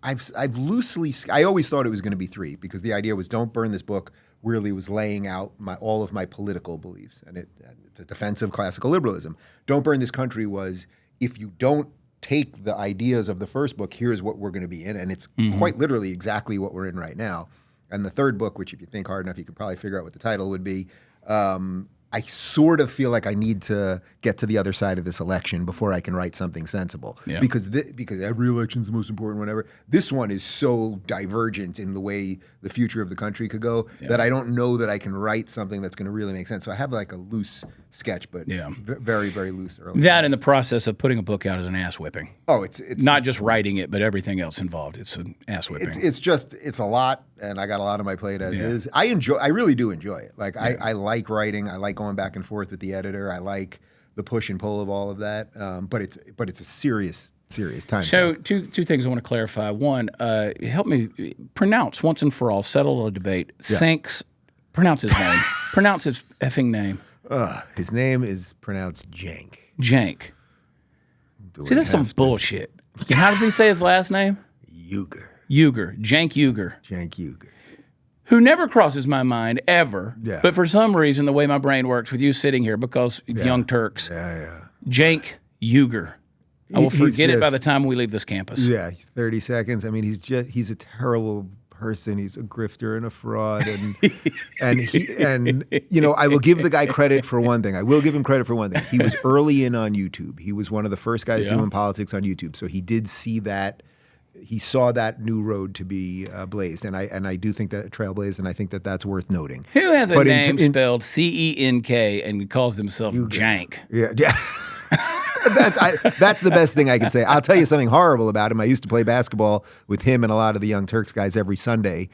I've loosely, I always thought it was going to be 3 because the idea was don't burn this book really was laying out all of my political beliefs, and it's a defense of classical liberalism. Don't burn this country was if you don't take the ideas of the first book, here's what we're going to be in, and it's quite literally exactly what we're in right now. And the third book, which if you think hard enough, you could probably figure out what the title would be. I sort of feel like I need to get to the other side of this election before I can write something sensible. Yeah. Because every election is the most important, whatever. This one is so divergent in the way the future of the country could go that I don't know that I can write something that's going to really make sense. So I have like a loose sketch, but very, very loose. Early that in the process of putting a book out is an ass whipping. Oh, it's not just writing it, but everything else involved. It's an ass whipping. It's a lot, and I got a lot on my plate as is. I really do enjoy it. Like I like writing. I like going back and forth with the editor. I like the push and pull of all of that. But it's a serious time. So two things I want to clarify. One, help me pronounce once and for all, settle a debate. Sinks, pronounce his name. Pronounce his effing name. His name is pronounced Jank. Jank. See, that's some bullshit. How does he say his last name? Uyghur. Jank Uyghur. Jank Uyghur. Who never crosses my mind ever, but for some reason, the way my brain works with you sitting here, because Young Turks, Jank Uyghur. I will forget it by the time we leave this campus. Yeah, 30 seconds. I mean, he's a terrible person. He's a grifter and a fraud, and you know, I will give the guy credit for one thing. I will give him credit for one thing. He was early in on YouTube. He was one of the first guys doing politics on YouTube, so he did see that. He saw that new road to be blazed, and I do think that trailblazed, and I think that that's worth noting. Who has a name spelled Cenk and calls himself Jank? Yeah. That's the best thing I can say. I'll tell you something horrible about him. I used to play basketball with him and a lot of the Young Turks guys every Sunday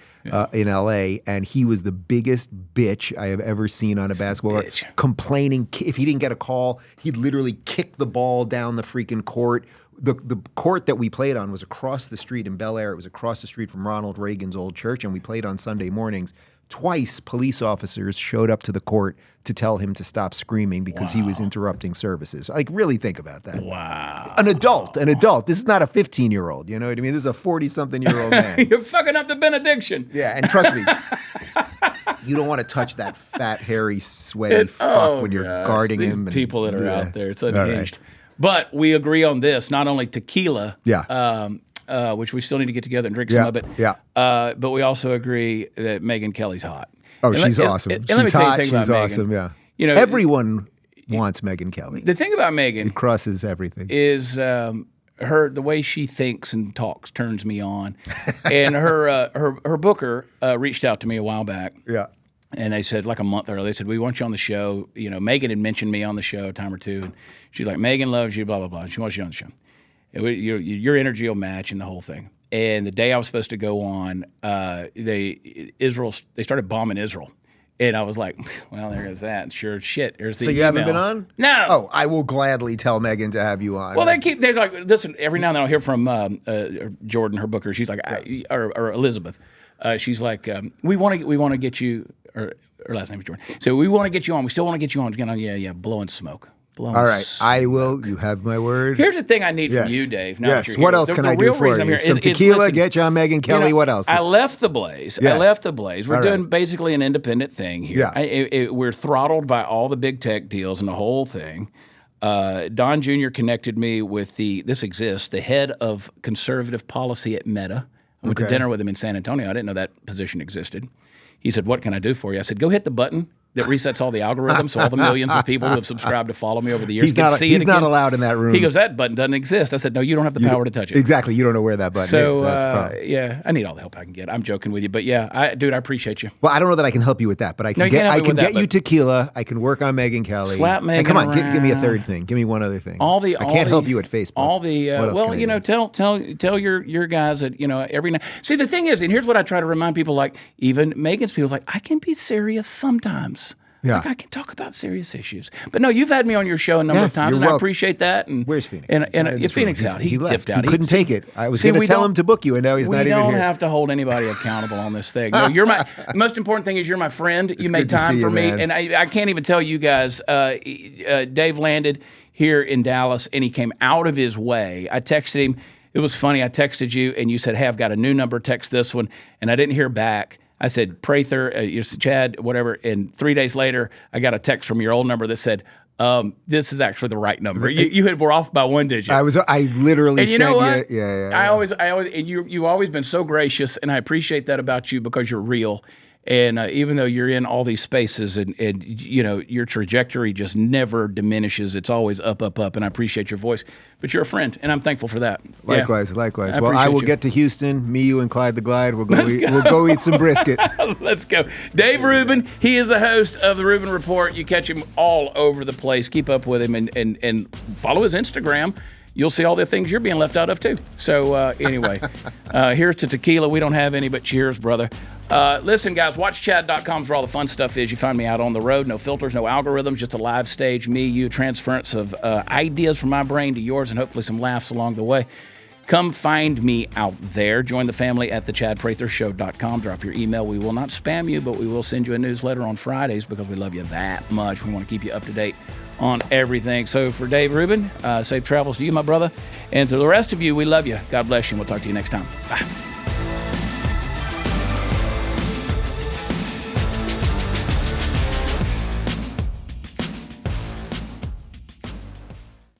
in L.A., and he was the biggest bitch I have ever seen on a basketball court. Complaining. If he didn't get a call, he'd literally kick the ball down the freaking court. The court that we played on was across the street in Bel Air. It was across the street from Ronald Reagan's old church, and we played on Sunday mornings. Twice, police officers showed up to the court to tell him to stop screaming because he was interrupting services. Like, really think about that. Wow. An adult. This is not a 15-year-old, you know what I mean? This is a 40-something-year-old man. You're fucking up the benediction. Yeah, and trust me, you don't want to touch that fat, hairy, sweaty fuck when you're guarding him. People that are out there, it's unhinged. But we agree on this, not only tequila, which we still need to get together and drink some of it, but we also agree that Megyn Kelly's hot. Oh, she's awesome. She's hot, she's awesome, You know, everyone wants Megyn Kelly. The thing about Megyn... It crosses everything. ...is the way she thinks and talks turns me on. And her booker reached out to me a while back. Yeah. And they said, like a month earlier, they said, we want you on the show. You know, Megyn had mentioned me on the show a time or two. And she's like, Megyn loves you, blah, blah, blah. She wants you on the show. Your energy will match and the whole thing. And the day I was supposed to go on, they started bombing Israel. And I was like, well, there goes that. Sure shit. There's the So you email. haven't been on? No. Oh, I will gladly tell Megyn to have you on. Well, they're like, listen, every now and then I'll hear from Jordan, her booker. She's like, or Elizabeth. She's like, we want to get you, or her last name is Jordan. So we want to get you on. We still want to get you on. Yeah, blowing smoke. All right, I will. You have my word. Here's the thing I need from you, Dave. Now yes. What else can I do for you? Some tequila, get you on Megyn Kelly. What else? I left the Blaze. We're doing basically an independent thing here. Yeah. We're throttled by all the big tech deals and the whole thing. Don Jr. connected me with the head of conservative policy at Meta. I went to dinner with him in San Antonio. I didn't know that position existed. He said, what can I do for you? I said, go hit the button that resets all the algorithms so all the millions of people who have subscribed to follow me over the years can see it again. He's not allowed in that room. He goes, that button doesn't exist. I said, no, you don't have the power to touch it. Exactly. You don't know where that button is. That's the problem. Yeah, I need all the help I can get. I'm joking with you. But yeah, dude, I appreciate you. Well, I don't know that I can help you with that, but I can get you tequila. I can work on Megyn Kelly. Slap Megyn come on, around. Give me a third thing. Give me one other thing. I can't help you at Facebook. Tell your guys that, every night. See, the thing is, and here's what I try to remind people, like even Megan's people's like, I can be serious sometimes. Yeah. Like I can talk about serious issues. But no, you've had me on your show a number of times, and I appreciate that. And where's Phoenix? And Phoenix out. He dipped out. He couldn't take it. I was going to tell him to book you, and now he's not even here. We don't have to hold anybody accountable on this thing. No, you're the most important thing is you're my friend. You made time for me. And I can't even tell you guys, Dave landed here in Dallas, and he came out of his way. I texted him. It was funny. I texted you, and you said, hey, I've got a new number. Text this one. And I didn't hear back. I said, Prather, Chad, whatever. And 3 days later, I got a text from your old number that said, this is actually the right number. You were off by one digit. I literally and you know what? Yeah. I always, and you've always been so gracious, and I appreciate that about you because you're real. And even though you're in all these spaces and your trajectory just never diminishes. It's always up, up, up. And I appreciate your voice. But you're a friend, and I'm thankful for that. Likewise. Well, I will get to Houston. Me, you, and Clyde the Glide. We'll go eat some brisket. Let's go. Dave Rubin, he is the host of the Rubin Report. You catch him all over the place. Keep up with him and follow his Instagram. You'll see all the things you're being left out of, too. So, anyway, here's to tequila. We don't have any, but cheers, brother. Listen, guys, watchchad.com for all the fun stuff is. You find me out on the road. No filters, no algorithms, just a live stage, me, you, transference of ideas from my brain to yours, and hopefully some laughs along the way. Come find me out there. Join the family at thechadprathershow.com. Drop your email. We will not spam you, but we will send you a newsletter on Fridays because we love you that much. We want to keep you up to date on everything. So for Dave Rubin, safe travels to you, my brother. And to the rest of you, we love you. God bless you, and we'll talk to you next time. Bye.